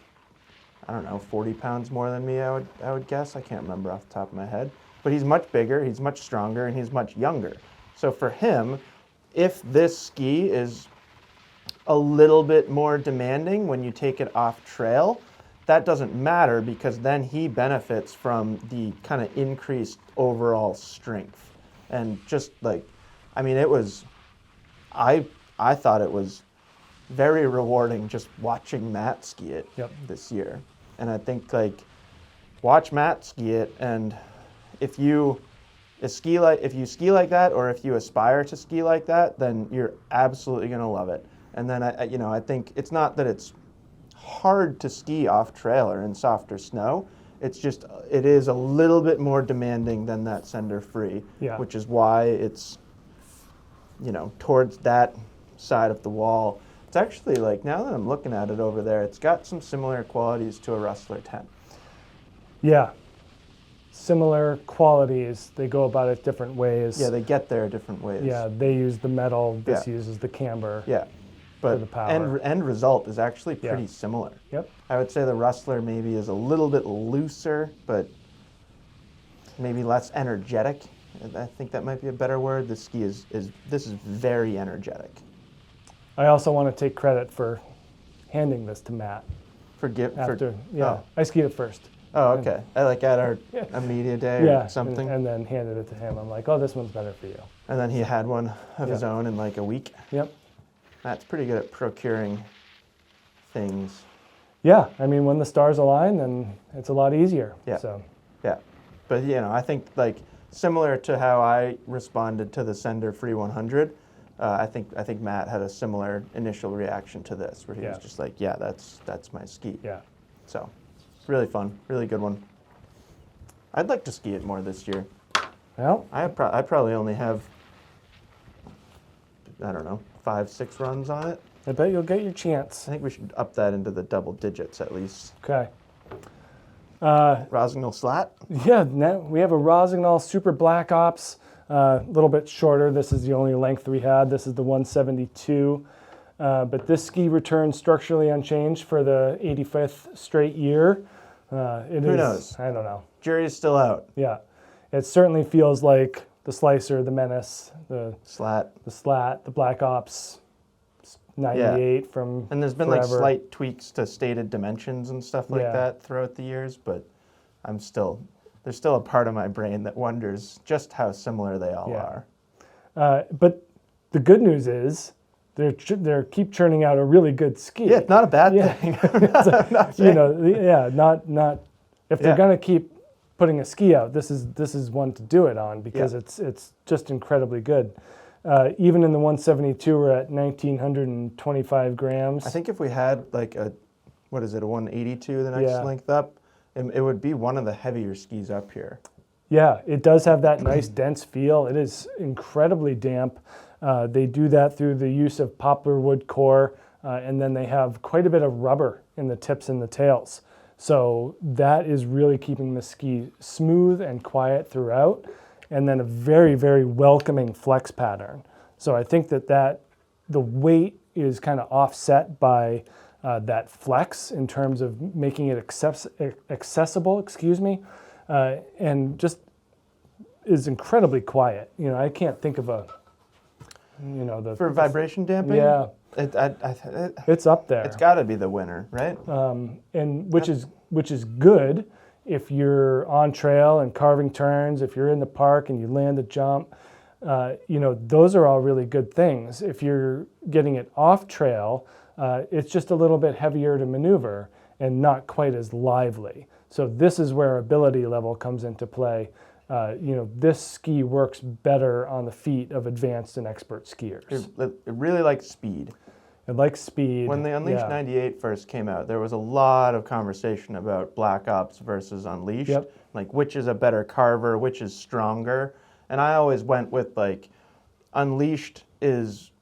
40 pounds more than me, I would guess. I can't remember off the top of my head. But he's much bigger, he's much stronger, and he's much younger. So for him, if this ski is a little bit more demanding when you take it off trail, that doesn't matter because then he benefits from the kind of increased overall strength. And just I thought it was very rewarding just watching Matt ski it this year. And I think watch Matt ski it, and if you ski like that, or if you aspire to ski like that, then you're absolutely gonna love it. And then I think it's not that it's hard to ski off trail or in softer snow. It's just it is a little bit more demanding than that Sender Free, which is why it's towards that side of the wall. It's actually now that I'm looking at it over there, it's got some similar qualities to a Rustler 10. Yeah. Similar qualities. They go about it different ways. Yeah, they get there different ways. Yeah, they use the metal. This uses the camber. Yeah. But the power. end result is actually pretty similar. Yep. I would say the Rustler maybe is a little bit looser, but maybe less energetic. I think that might be a better word. This ski is very energetic. I also want to take credit for handing this to Matt. I skied it first. Oh, okay. At our a media day or something. And then handed it to him. I'm like, oh, this one's better for you. And then he had one of his own in a week. Yep. Matt's pretty good at procuring things. Yeah, when the stars align, then it's a lot easier. Yeah. So. Yeah, but I think similar to how I responded to the Sender Free 100, I think Matt had a similar initial reaction to this, where he was just that's my ski. Yeah. So, really fun, really good one. I'd like to ski it more this year. Well, I probably only have 5-6 runs on it. I bet you'll get your chance. I think we should up that into the double digits at least. Okay. Rossignol slat? Yeah, now we have a Rossignol Super Black Ops, a little bit shorter. This is the only length we had. This is the 172. But this ski returns structurally unchanged for the 85th straight year. Who knows? I don't know. Jury is still out. Yeah, it certainly feels like the Slicer, the Menace, the Slat, the Black Ops 98 from and there's been forever. like slight tweaks to stated dimensions and stuff like that throughout the years, but there's still a part of my brain that wonders just how similar they all are. But the good news is they're keep churning out a really good ski. Yeah, it's not a bad thing. Not if they're gonna keep putting a ski out, this is one to do it on because it's just incredibly good. Even in the 172, we're at 1,925 grams. I think if we had like a 182 the next length up, it would be one of the heavier skis up here. Yeah, it does have that nice dense feel. It is incredibly damp. They do that through the use of poplar wood core, and then they have quite a bit of rubber in the tips and the tails. So that is really keeping the ski smooth and quiet throughout, and then a very, very welcoming flex pattern. So I think that the weight is kind of offset by that flex in terms of making it accessible, and just is incredibly quiet. I can't think of for vibration damping. Yeah, it's up there. It's got to be the winner, right? And which is good if you're on trail and carving turns. If you're in the park and you land a jump, those are all really good things. If you're getting it off trail, it's just a little bit heavier to maneuver and not quite as lively. So this is where ability level comes into play. This ski works better on the feet of advanced and expert skiers. It really likes speed. It likes speed. When the Unleashed 98 first came out, there was a lot of conversation about Black Ops versus Unleashed. Yep. Like which is a better carver, which is stronger. And I always went with like Unleashed is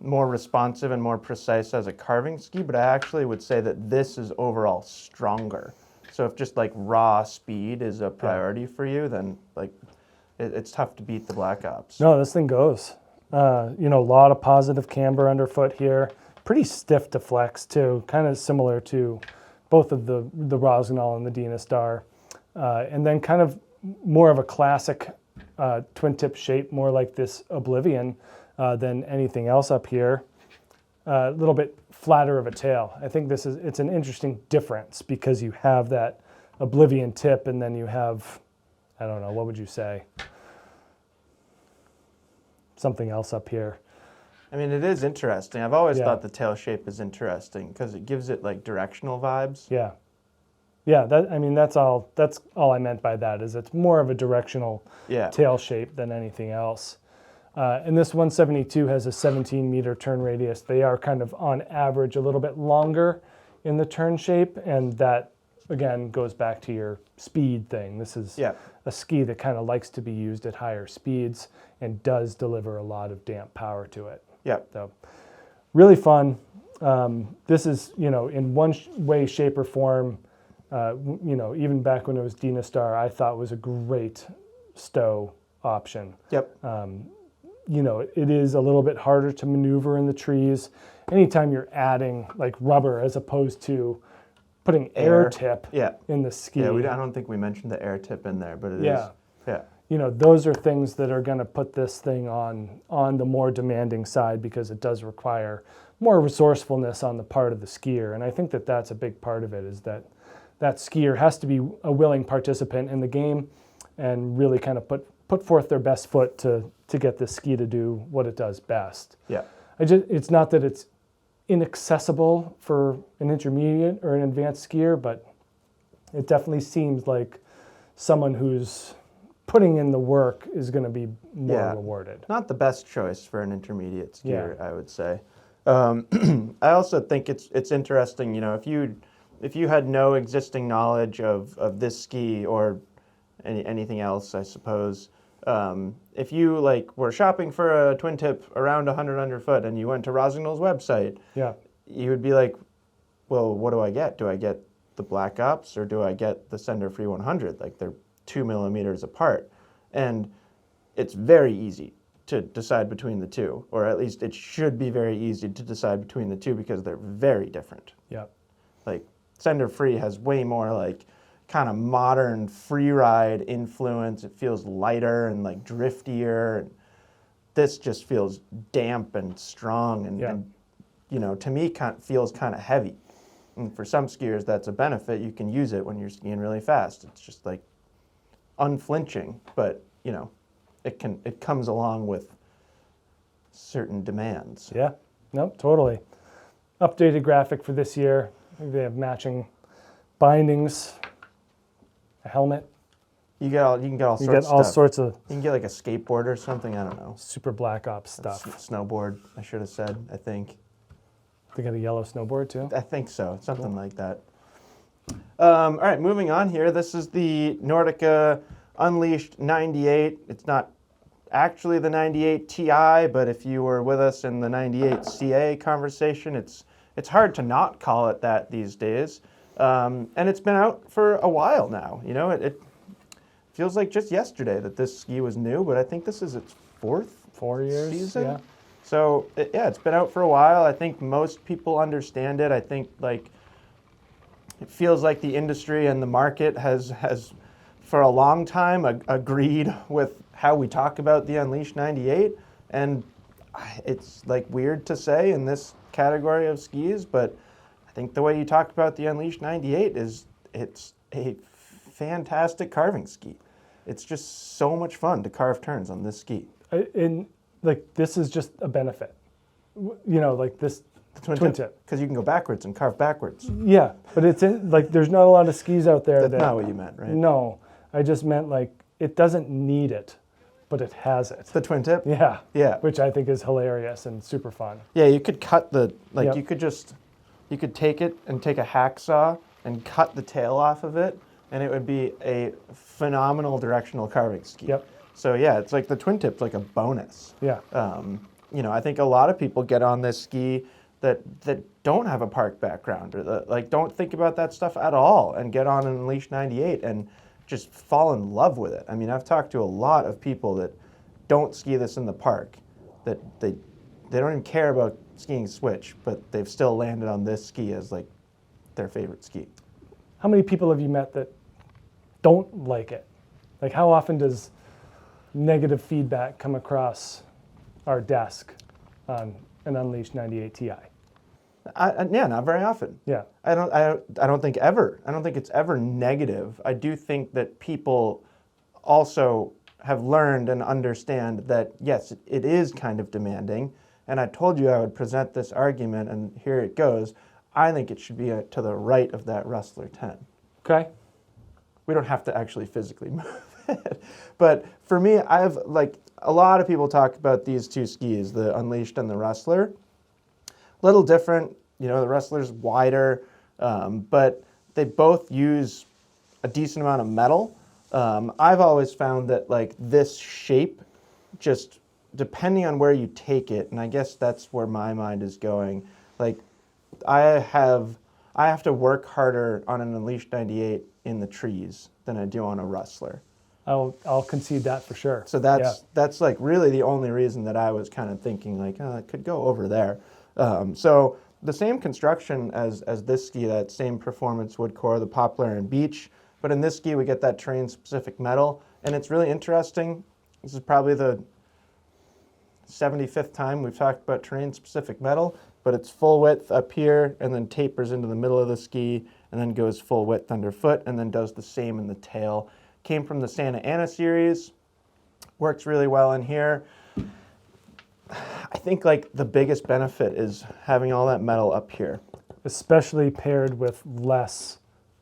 more responsive and more precise as a carving ski, but I actually would say that this is overall stronger. So if just like raw speed is a priority for you, then like it's tough to beat the Black Ops. No, this thing goes. A lot of positive camber underfoot here. Pretty stiff to flex too, kind of similar to both of the Rossignol and the Dynastar. And then kind of more of a classic twin tip shape, more like this Oblivion than anything else up here. A little bit flatter of a tail. I think it's an interesting difference because you have that Oblivion tip and then you have, I don't know, what would you say? Something else up here. I mean, it is interesting. I've always thought the tail shape is interesting because it gives it like directional vibes. Yeah. Yeah, that's all I meant by that is it's more of a directional tail shape than anything else. And this 172 has a 17-meter turn radius. They are kind of on average a little bit longer in the turn shape, and that again goes back to your speed thing. This is a ski that kind of likes to be used at higher speeds and does deliver a lot of damp power to it. Yeah. So really fun. This is, in one way, shape, or form, even back when it was Dynastar, I thought was a great stow option. Yep. It is a little bit harder to maneuver in the trees. Anytime you're adding like rubber as opposed to putting air tip in the ski. Yeah, I don't think we mentioned the air tip in there, but it is. Yeah. Those are things that are going to put this thing on the more demanding side because it does require more resourcefulness on the part of the skier. And I think that that's a big part of it is that skier has to be a willing participant in the game and really kind of put forth their best foot to get this ski to do what it does best. Yeah. It's not that it's inaccessible for an intermediate or an advanced skier, but it definitely seems like someone who's putting in the work is going to be more rewarded. Not the best choice for an intermediate skier, I would say. I also think it's interesting, if you had no existing knowledge of this ski or anything else, I suppose, if you were shopping for a twin tip around 100 underfoot and you went to Rossignol's website, you would be like, well, what do I get? Do I get the Black Ops or do I get the Sender Free 100? Like they're 2 millimeters apart. And it's very easy to decide between the two, or at least it should be very easy to decide between the two because they're very different. Yeah. Like Sender Free has way more like kind of modern freeride influence. It feels lighter and like driftier. This just feels damp and strong, and you know, to me, feels kind of heavy. And for some skiers, that's a benefit. You can use it when you're skiing really fast. It's just like unflinching, but you know, it comes along with certain demands. Yeah, no, totally. Updated graphic for this year. They have matching bindings, a helmet. You get all You get all sorts of. You can get like a skateboard or something. I don't know. Super Black Ops stuff. Snowboard. I should have said. I think. They got a yellow snowboard too. I think so. Something like that. All right, moving on here. This is the Nordica Unleashed 98. It's not actually the 98 Ti, but if you were with us in the 98 CA conversation, it's hard to not call it that these days. And it's been out for a while now. You know, it feels like just yesterday that this ski was new, but I think this is its 4 years season. Yeah. So yeah, it's been out for a while. I think most people understand it. I think like it feels like the industry and the market has for a long time agreed with how we talk about the Unleashed 98, and it's like weird to say in this category of skis, but I think the way you talk about the Unleashed 98 is it's a fantastic carving ski. It's just so much fun to carve turns on this ski. And like this is just a benefit, you know, like this twin tip. Because you can go backwards and carve backwards. Yeah, but it's like there's not a lot of skis out there. That's not what you meant, right? No, I just meant like it doesn't need it, but it has it. The twin tip? Yeah. Yeah. Which I think is hilarious and super fun. Yeah, you could cut the, like Yep. you could take it and take a hacksaw and cut the tail off of it, and it would be a phenomenal directional carving ski. Yep. So yeah, it's like the twin tip's like a bonus. Yeah. You know, I think a lot of people get on this ski that don't have a park background or like don't think about that stuff at all and get on an Unleashed 98 and just fall in love with it. I mean, I've talked to a lot of people that don't ski this in the park, that they don't even care about skiing switch, but they've still landed on this ski as like their favorite ski. How many people have you met that don't like it? Like how often does negative feedback come across our desk on an Unleashed 98 Ti? Yeah, not very often. Yeah. I don't think ever. I don't think it's ever negative. I do think that people also have learned and understand that yes, it is kind of demanding. And I told you I would present this argument, and here it goes. I think it should be to the right of that Rustler 10. Okay. We don't have to actually physically move it. But for me, I've like a lot of people talk about these two skis, the Unleashed and the Rustler. Little different, you know, the Rustler's wider, but they both use a decent amount of metal. I've always found that like this shape, just depending on where you take it, and I guess that's where my mind is going, like I have to work harder on an Unleashed 98 in the trees than I do on a Rustler. I'll concede that for sure. So that's like really the only reason that I was kind of thinking like, oh, it could go over there. So the same construction as this ski, that same performance wood core, the poplar and beech, but in this ski we get that terrain-specific metal, and it's really interesting. This is probably the 75th time we've talked about terrain-specific metal, but it's full width up here and then tapers into the middle of the ski and then goes full width underfoot and then does the same in the tail. Came from the Santa Ana series, works really well in here. I think like the biggest benefit is having all that metal up here. Especially paired with less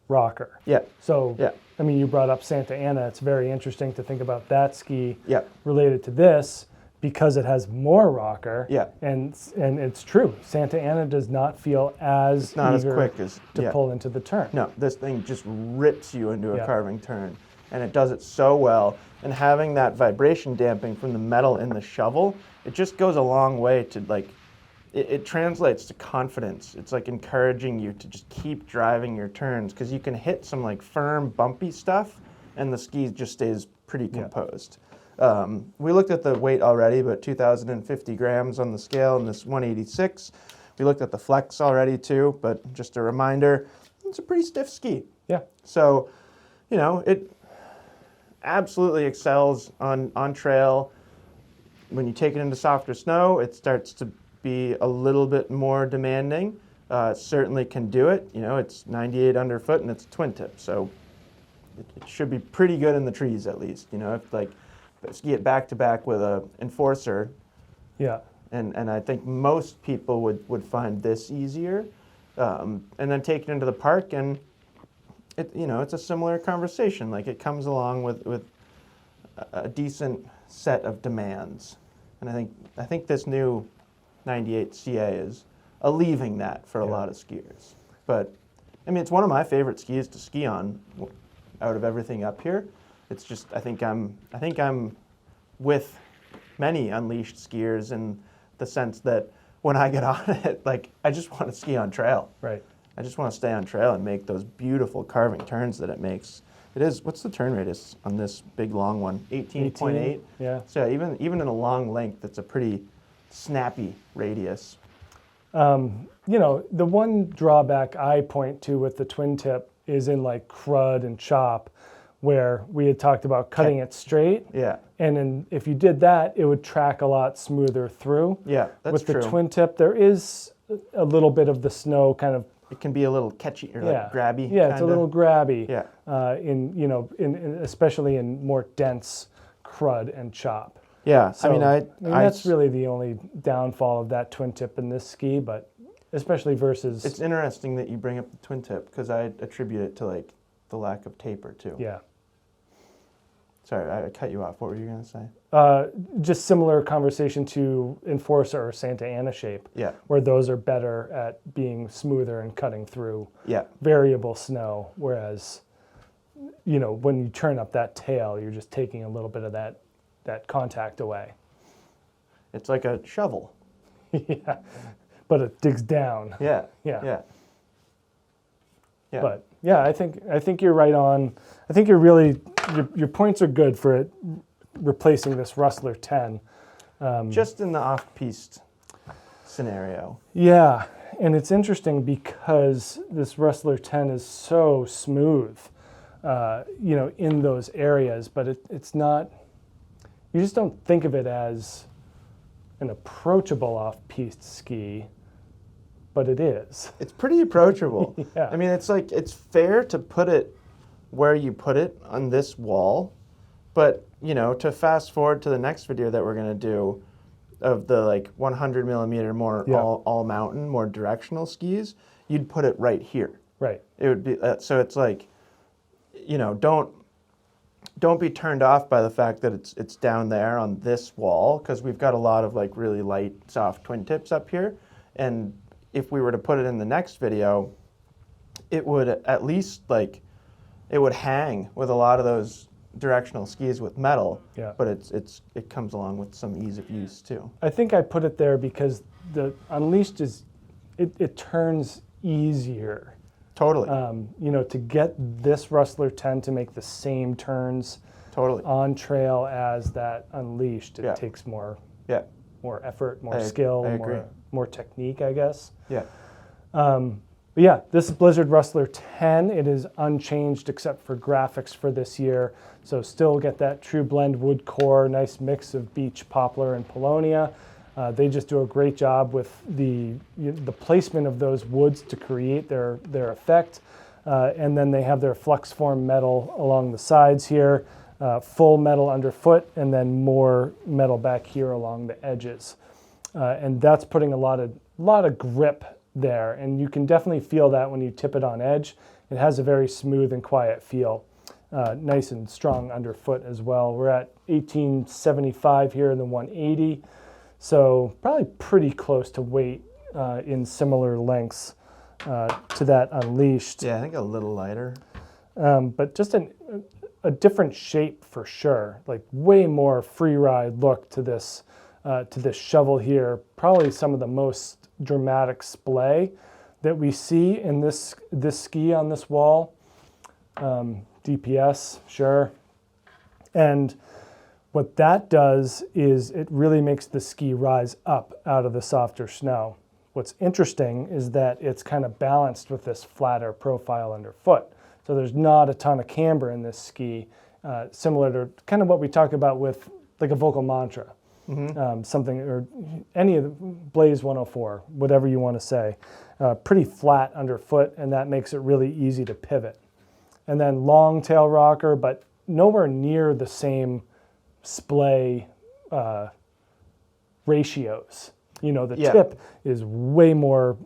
rocker. Yeah. So, yeah. I mean, you brought up Santa Ana. It's very interesting to think about that ski Yeah. related to this because it has more rocker. Yeah. And it's true. Santa Ana does not feel as Not as eager quick as to pull into the turn. No, this thing just rips you into a Yeah. carving turn, and it does it so well. And having that vibration damping from the metal in the shovel, it just goes a long way to like, it translates to confidence. It's like encouraging you to just keep driving your turns because you can hit some like firm, bumpy stuff, and the ski just stays pretty composed. We looked at the weight already, but 2,050 grams on the scale in this 186. We looked at the flex already too, but just a reminder, it's a pretty stiff ski. Yeah. So you know, it absolutely excels on trail. When you take it into softer snow, it starts to be a little bit more demanding. Certainly can do it. You know, it's 98 underfoot and it's a twin tip, so it should be pretty good in the trees at least. You know, if ski it back to back with a enforcer. Yeah. And I think most people would find this easier. And then take it into the park, and it's a similar conversation. Like, it comes along with a decent set of demands. And I think this new 98 CA is alleviating that for a lot of skiers. But I mean, it's one of my favorite skis to ski on out of everything up here. It's just I think I'm with many Unleashed skiers in the sense that when I get on it, like, I just want to ski on trail. Right. I just want to stay on trail and make those beautiful carving turns that it makes. It is, what's the turn radius on this big long one? 18.8? Yeah. So even in a long length, it's a pretty snappy radius. You know, the one drawback I point to with the twin tip is in like crud and chop, where we had talked about cutting it straight. Yeah. And then if you did that, it would track a lot smoother through. Yeah, that's true. With the twin tip, there is a little bit of the snow kind of. It can be a little catchy or like grabby. Yeah, it's a little grabby. Yeah. In especially in more dense crud and chop. Yeah. So, I mean that's really the only downfall of that twin tip in this ski, but especially versus. It's interesting that you bring up the twin tip, because I attribute it to like the lack of taper too. Yeah. Sorry, I cut you off. What were you going to say? Just similar conversation to Enforcer or Santa Ana shape. Yeah. Where those are better at being smoother and cutting through variable snow, whereas, you know, when you turn up that tail, you're just taking a little bit of that contact away. It's like a shovel. Yeah. But it digs down. Yeah. Yeah. Yeah. Yeah. But yeah, I think you're right on. I think your points are good for it replacing this Rustler 10. Just in the off-piste scenario. Yeah, and it's interesting because this Rustler 10 is so smooth, you know, in those areas, but it's not. You just don't think of it as an approachable off-piste ski. But it is. It's pretty approachable. Yeah. I mean, it's fair to put it where you put it on this wall, but, you know, to fast forward to the next video that we're going to do of the like 100 millimeter more all mountain, more directional skis, you'd put it right here. Right. It would be so it's like, you know, don't be turned off by the fact that it's down there on this wall, because we've got a lot of like really light, soft twin tips up here, and if we were to put it in the next video, it would at least it would hang with a lot of those directional skis with metal. Yeah. But it comes along with some ease of use too. I think I put it there because the Unleashed it turns easier. Totally. You know, to get this Rustler 10 to make the same turns on trail as that Unleashed, it takes more effort, more skill, more technique, I guess. Yeah. But yeah, this is Blizzard Rustler 10. It is unchanged except for graphics for this year. So still get that true blend wood core, nice mix of beech, poplar, and paulownia. They just do a great job with the placement of those woods to create their effect. And then they have their flex form metal along the sides here, full metal underfoot, and then more metal back here along the edges. And that's putting a lot of grip there, and you can definitely feel that when you tip it on edge. It has a very smooth and quiet feel, nice and strong underfoot as well. We're at 1875 here in the 180, so probably pretty close to weight in similar lengths to that Unleashed. Yeah, I think a little lighter. But just a different shape for sure, like way more Freeride look to this shovel here. Probably some of the most dramatic splay that we see in this ski on this wall. DPS, sure. And what that does is it really makes the ski rise up out of the softer snow. What's interesting is that it's kind of balanced with this flatter profile underfoot. So there's not a ton of camber in this ski, similar to kind of what we talk about with like a Volkl Mantra, something, or any of the Blaze 104, whatever you want to say. Pretty flat underfoot, and that makes it really easy to pivot. And then long tail rocker, but nowhere near the same splay ratios. You know, the tip is way more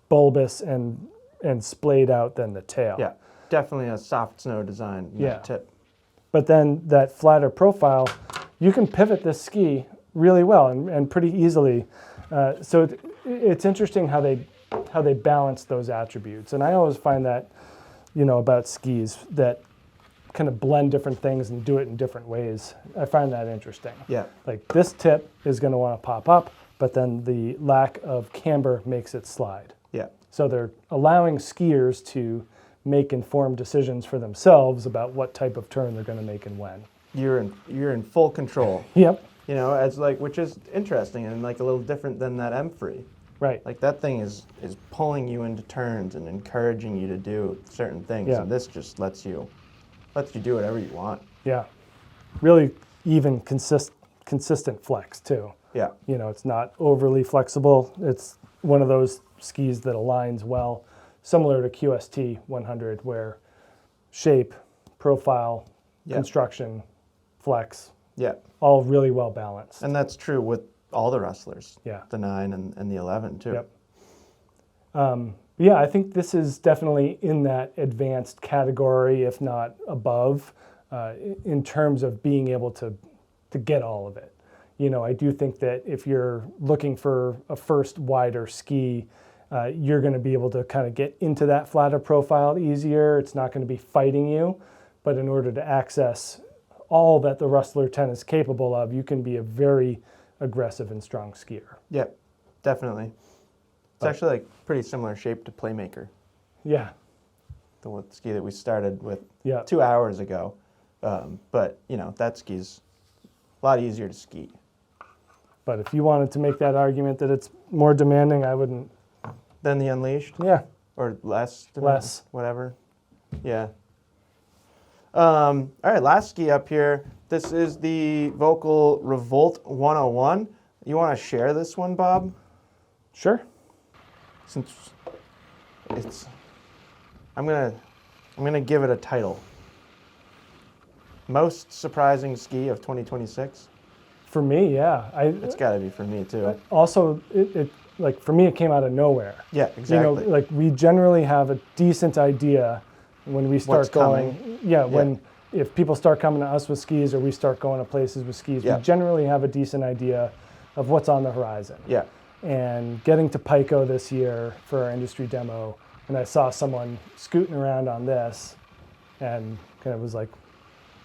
bulbous and splayed out than the tail. Yeah, definitely a soft snow design in the tip. But then that flatter profile, you can pivot this ski really well and pretty easily. So it's interesting how they balance those attributes. And I always find that, you know, about skis, that kind of blend different things and do it in different ways. I find that interesting. Yeah. Like this tip is going to want to pop up, but then the lack of camber makes it slide. Yeah. So they're allowing skiers to make informed decisions for themselves about what type of turn they're going to make and when. You're in full control. Yep. You know, as like, which is interesting and like a little different than that M-Free. Right. Like that thing is pulling you into turns and encouraging you to do certain things. Yeah. And this just lets you do whatever you want. Yeah. Really even consistent flex too. Yeah. You know, it's not overly flexible. It's one of those skis that aligns well, similar to QST 100, where shape, profile, construction, flex, all really well balanced. And that's true with all the Rustlers. Yeah. The 9 and the 11 too. Yep. Yeah, I think this is definitely in that advanced category, if not above, in terms of being able to get all of it. You know, I do think that if you're looking for a first wider ski, you're going to be able to kind of get into that flatter profile easier. It's not going to be fighting you. But in order to access all that the Rustler 10 is capable of, you can be a very aggressive and strong skier. Yep, definitely. It's actually like pretty similar shape to Playmaker. Yeah. The ski that we started with 2 Yeah. hours ago. But, you know, that ski's a lot easier to ski. But if you wanted to make that argument that it's more demanding, I wouldn't. Than the Unleashed? Yeah. Or less? Less. Whatever. Yeah. All right, last ski up here. This is the Volkl Revolt 101. You want to share this one, Bob? Sure. Since it's, I'm gonna give it a title. Most surprising ski of 2026. For me, yeah. It's got to be for me too. Also, it like for me, it came out of nowhere. Yeah, exactly. You know, like we generally have a decent idea when we start What's going. coming. Yeah, if people start coming to us with skis or we start going to places with skis, we generally have a decent idea of what's on the horizon. Yeah. And getting to Pico this year for our industry demo, and I saw someone scooting around on this, and kind of was like,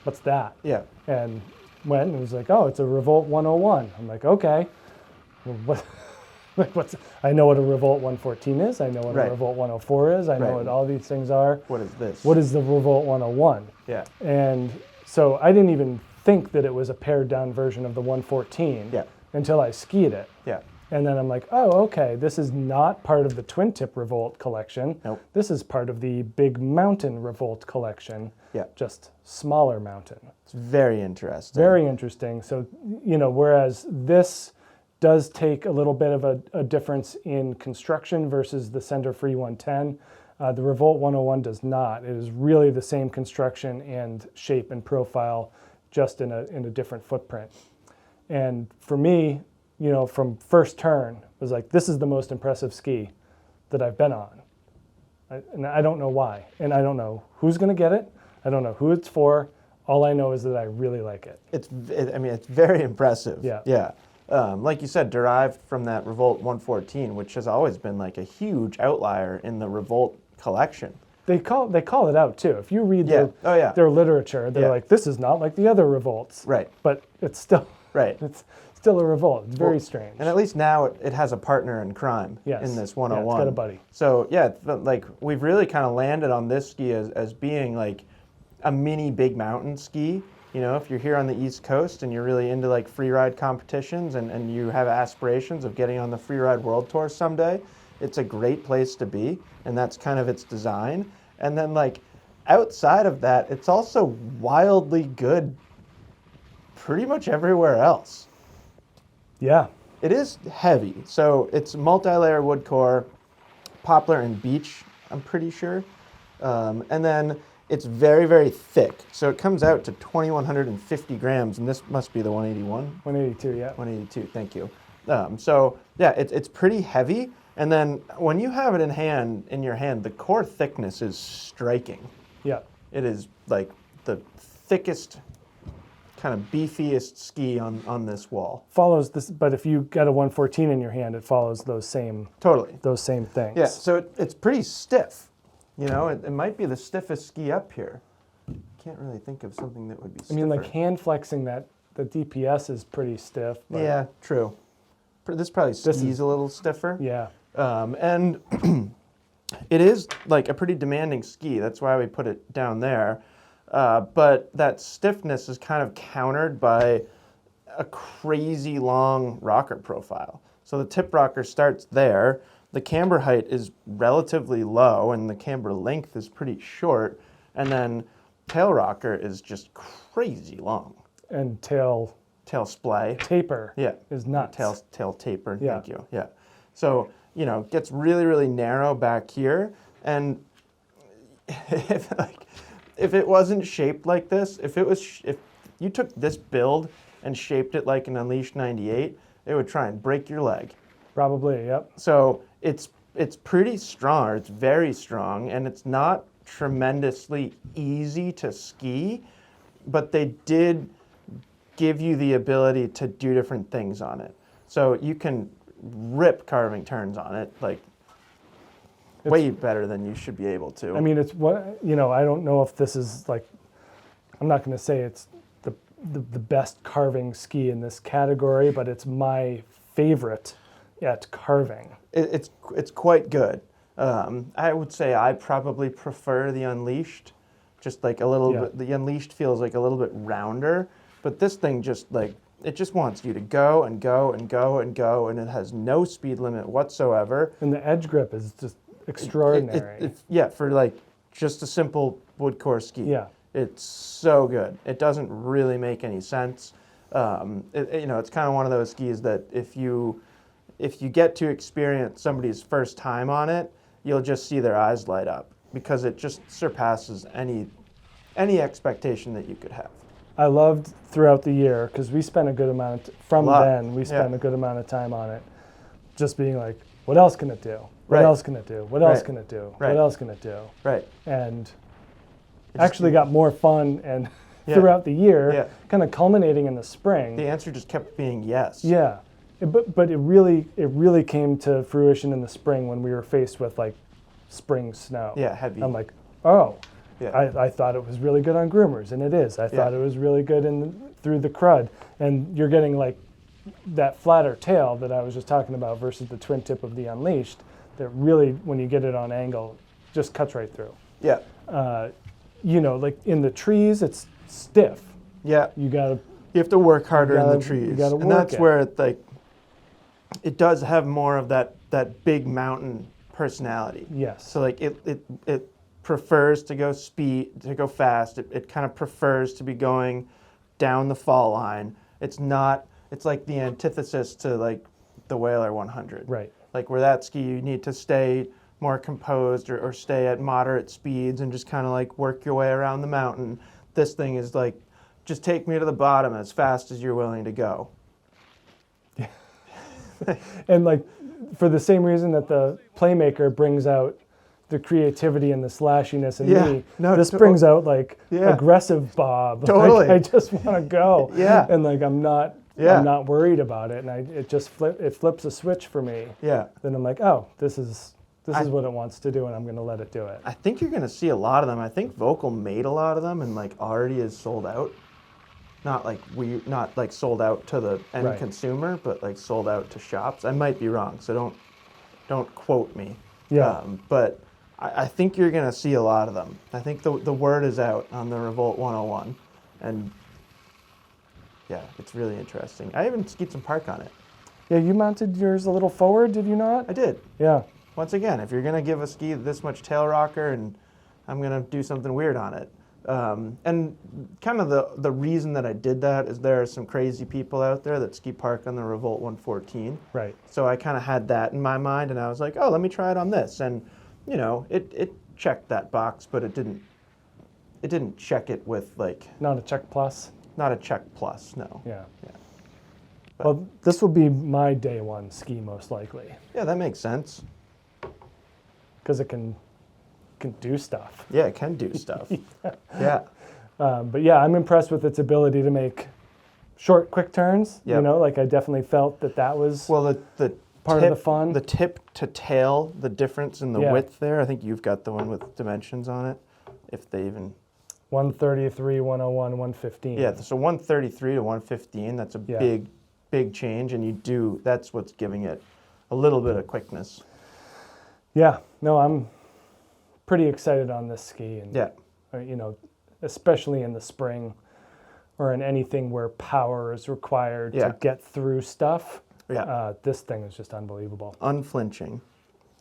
"What's that?" Yeah. And went and was like, "Oh, it's a Revolt 101." I'm like, "Okay, well, what?" Like I know what a Revolt 114 is. I know what a Revolt 104 is. I know what all these things are. What is this? What is the Revolt 101? Yeah. And so I didn't even think that it was a pared down version of the 114 until I skied it. Yeah. And then I'm like, oh, okay, this is not part of the Twin Tip Revolt collection. Nope. This is part of the Big Mountain Revolt collection. Yeah. Just smaller mountain. It's very interesting. Very interesting. So, you know, whereas this does take a little bit of a difference in construction versus the Sender Free 110, the Revolt 101 does not. It is really the same construction and shape and profile, just in a different footprint. And for me, you know, from first turn, it was like, this is the most impressive ski that I've been on. And I don't know why. And I don't know who's going to get it. I don't know who it's for. All I know is that I really like it. It's very impressive. Yeah. Yeah. Like you said, derived from that Revolt 114, which has always been like a huge outlier in the Revolt collection. They call it out too. If you read their literature, they're like, this is not like the other Revolts. Right. But it's still it's still a Revolt. It's very strange. And at least now it has a partner in crime in this 101. Yeah, it's got a buddy. So yeah, like we've really kind of landed on this ski as being like a mini big mountain ski. You know, if you're here on the East Coast and you're really into like freeride competitions and you have aspirations of getting on the Freeride World Tour someday, it's a great place to be, and that's kind of its design. And then like outside of that, it's also wildly good pretty much everywhere else. Yeah. It is heavy, so it's multi-layer wood core, poplar and beech, I'm pretty sure. And then it's very, very thick. So it comes out to 2,150 grams, and this must be the 181? 182, yeah. 182, thank you. So yeah, it's pretty heavy. And then when you have it in your hand, the core thickness is striking. Yeah. It is like the thickest, kind of beefiest ski on this wall. Follows this, but if you got a 114 in your hand, it follows those same things. Yeah, so it's pretty stiff. You know, it might be the stiffest ski up here. Can't really think of something that would be stiffer. I mean, like hand flexing that, the DPS is pretty stiff. But yeah, true. This probably skis a little stiffer. Yeah. And it is like a pretty demanding ski. That's why we put it down there. But that stiffness is kind of countered by a crazy long rocker profile. So the tip rocker starts there. The camber height is relatively low, and the camber length is pretty short. And then tail rocker is just crazy long. And tail splay. Taper. Yeah. Is nuts. Tail taper. Yeah. Thank you. Yeah. So, you know, gets really, really narrow back here. And if it wasn't shaped like this, if you took this build and shaped it like an Unleashed 98, it would try and break your leg. Probably, yep. So it's pretty strong, or it's very strong, and it's not tremendously easy to ski, but they did give you the ability to do different things on it. So you can rip carving turns on it, like way better than you should be able to. I mean, it's what, you know, I don't know if this is like, I'm not going to say it's the best carving ski in this category, but it's my favorite at carving. It's quite good. I would say I probably prefer the Unleashed, just like a little bit. The Unleashed feels like a little bit rounder, but this thing just like, it just wants you to go and go and go and go, and it has no speed limit whatsoever. And the edge grip is just extraordinary. Yeah, for like just a simple wood core ski. Yeah. It's so good. It doesn't really make any sense. You know, it's kind of one of those skis that if you get to experience somebody's first time on it, you'll just see their eyes light up because it just surpasses any expectation that you could have. I loved throughout the year, because we spent a good amount we spent a good amount of time on it, just being like, what else can it do? What else can it do? What else can it do? What else can it do? Right. And actually got more fun and throughout the year, kind of culminating in the spring. The answer just kept being yes. Yeah. But it really came to fruition in the spring when we were faced with like spring snow. Yeah, heavy. I'm like, oh, yeah. I thought it was really good on groomers, and it is. I thought it was really good through the crud, and you're getting like that flatter tail that I was just talking about versus the twin tip of the Unleashed. That really, when you get it on angle, just cuts right through. Yeah. You know, like in the trees, it's stiff. Yeah. You have to work harder in the trees. You gotta work and that's it. where it does have more of that big mountain personality. Yes. So like it prefers to go fast. It kind of prefers to be going down the fall line. It's like the antithesis to like the Wailer 100. Right. Like where that ski you need to stay more composed or stay at moderate speeds and just kind of like work your way around the mountain. This thing is like, just take me to the bottom as fast as you're willing to go. Yeah. And like for the same reason that the Playmaker brings out the creativity and the slashiness in me, this brings out like aggressive Bob. Totally. Like, I just want to go. Yeah. And like I'm not worried about it, and it flips a switch for me. Yeah. Then I'm like, oh, this is what it wants to do, and I'm going to let it do it. I think you're going to see a lot of them. I think Volkl made a lot of them and like already is sold out. Not like sold out to the end consumer, but like sold out to shops. I might be wrong, so don't quote me. Yeah. But I think you're going to see a lot of them. I think the word is out on the Revolt 101, and yeah, it's really interesting. I even skied some park on it. Yeah, you mounted yours a little forward, did you not? I did. Yeah. Once again, if you're going to give a ski this much tail rocker and I'm going to do something weird on it. And kind of the reason that I did that is there are some crazy people out there that ski park on the Revolt 114. Right. So I kind of had that in my mind, and I was like, oh, let me try it on this. And, you know, it checked that box, but it didn't check it with, like... Not a check plus? Not a check plus, no. Yeah. Yeah. Well, this will be my day one ski, most likely. Yeah, that makes sense. Because it can do stuff. Yeah, it can do stuff. Yeah. But yeah, I'm impressed with its ability to make short, quick turns. Yep. You know, like I definitely felt that was Well, the part tip, of the fun. The tip to tail, the difference in the Yeah. width there. I think you've got the one with dimensions on it, if they even. 133, 101, 115. Yeah, so 133 to 115. That's a Yeah. big change, and that's what's giving it a little bit of quickness. Yeah. No, I'm pretty excited on this ski, and Yeah. you know, especially in the spring or in anything where power is required Yeah. to get through stuff. Yeah. This thing is just unbelievable. Unflinching,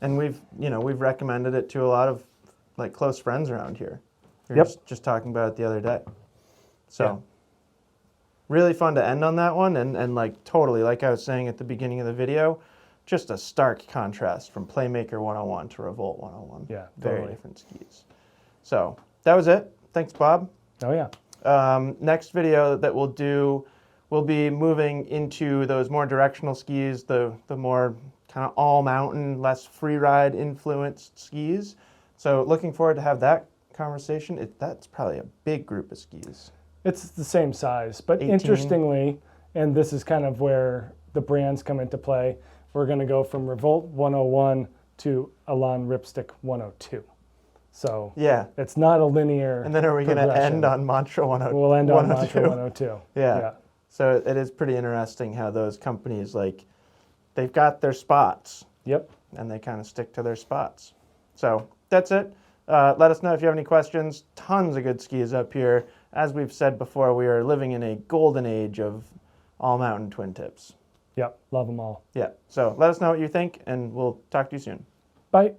and we've recommended it to a lot of like close friends around here. We were Yep. just talking about it the other day. So. Yeah. Really fun to end on that one, and like totally, like I was saying at the beginning of the video, just a stark contrast from Playmaker 101 to Revolt 101. Yeah, Very totally. different skis. So that was it. Thanks, Bob. Oh yeah. Next video that we'll do, we'll be moving into those more directional skis, the more kind of all mountain, less free ride influenced skis. So looking forward to have that conversation. That's probably a big group of skis. It's the same size, but 18. interestingly, and this is kind of where the brands come into play, we're going to go from Revolt 101 to Elan Ripstick 102. So Yeah. it's not a linear And then are we going to progression. end on Mantra 102? We'll end on Mantra 102. Yeah. So it is pretty interesting how those companies, like, they've got their spots. Yep. And they kind of stick to their spots. So that's it. Let us know if you have any questions. Tons of good skis up here. As we've said before, we are living in a golden age of all-mountain twin tips. Yep. Love them all. Yeah. So let us know what you think, and we'll talk to you soon. Bye.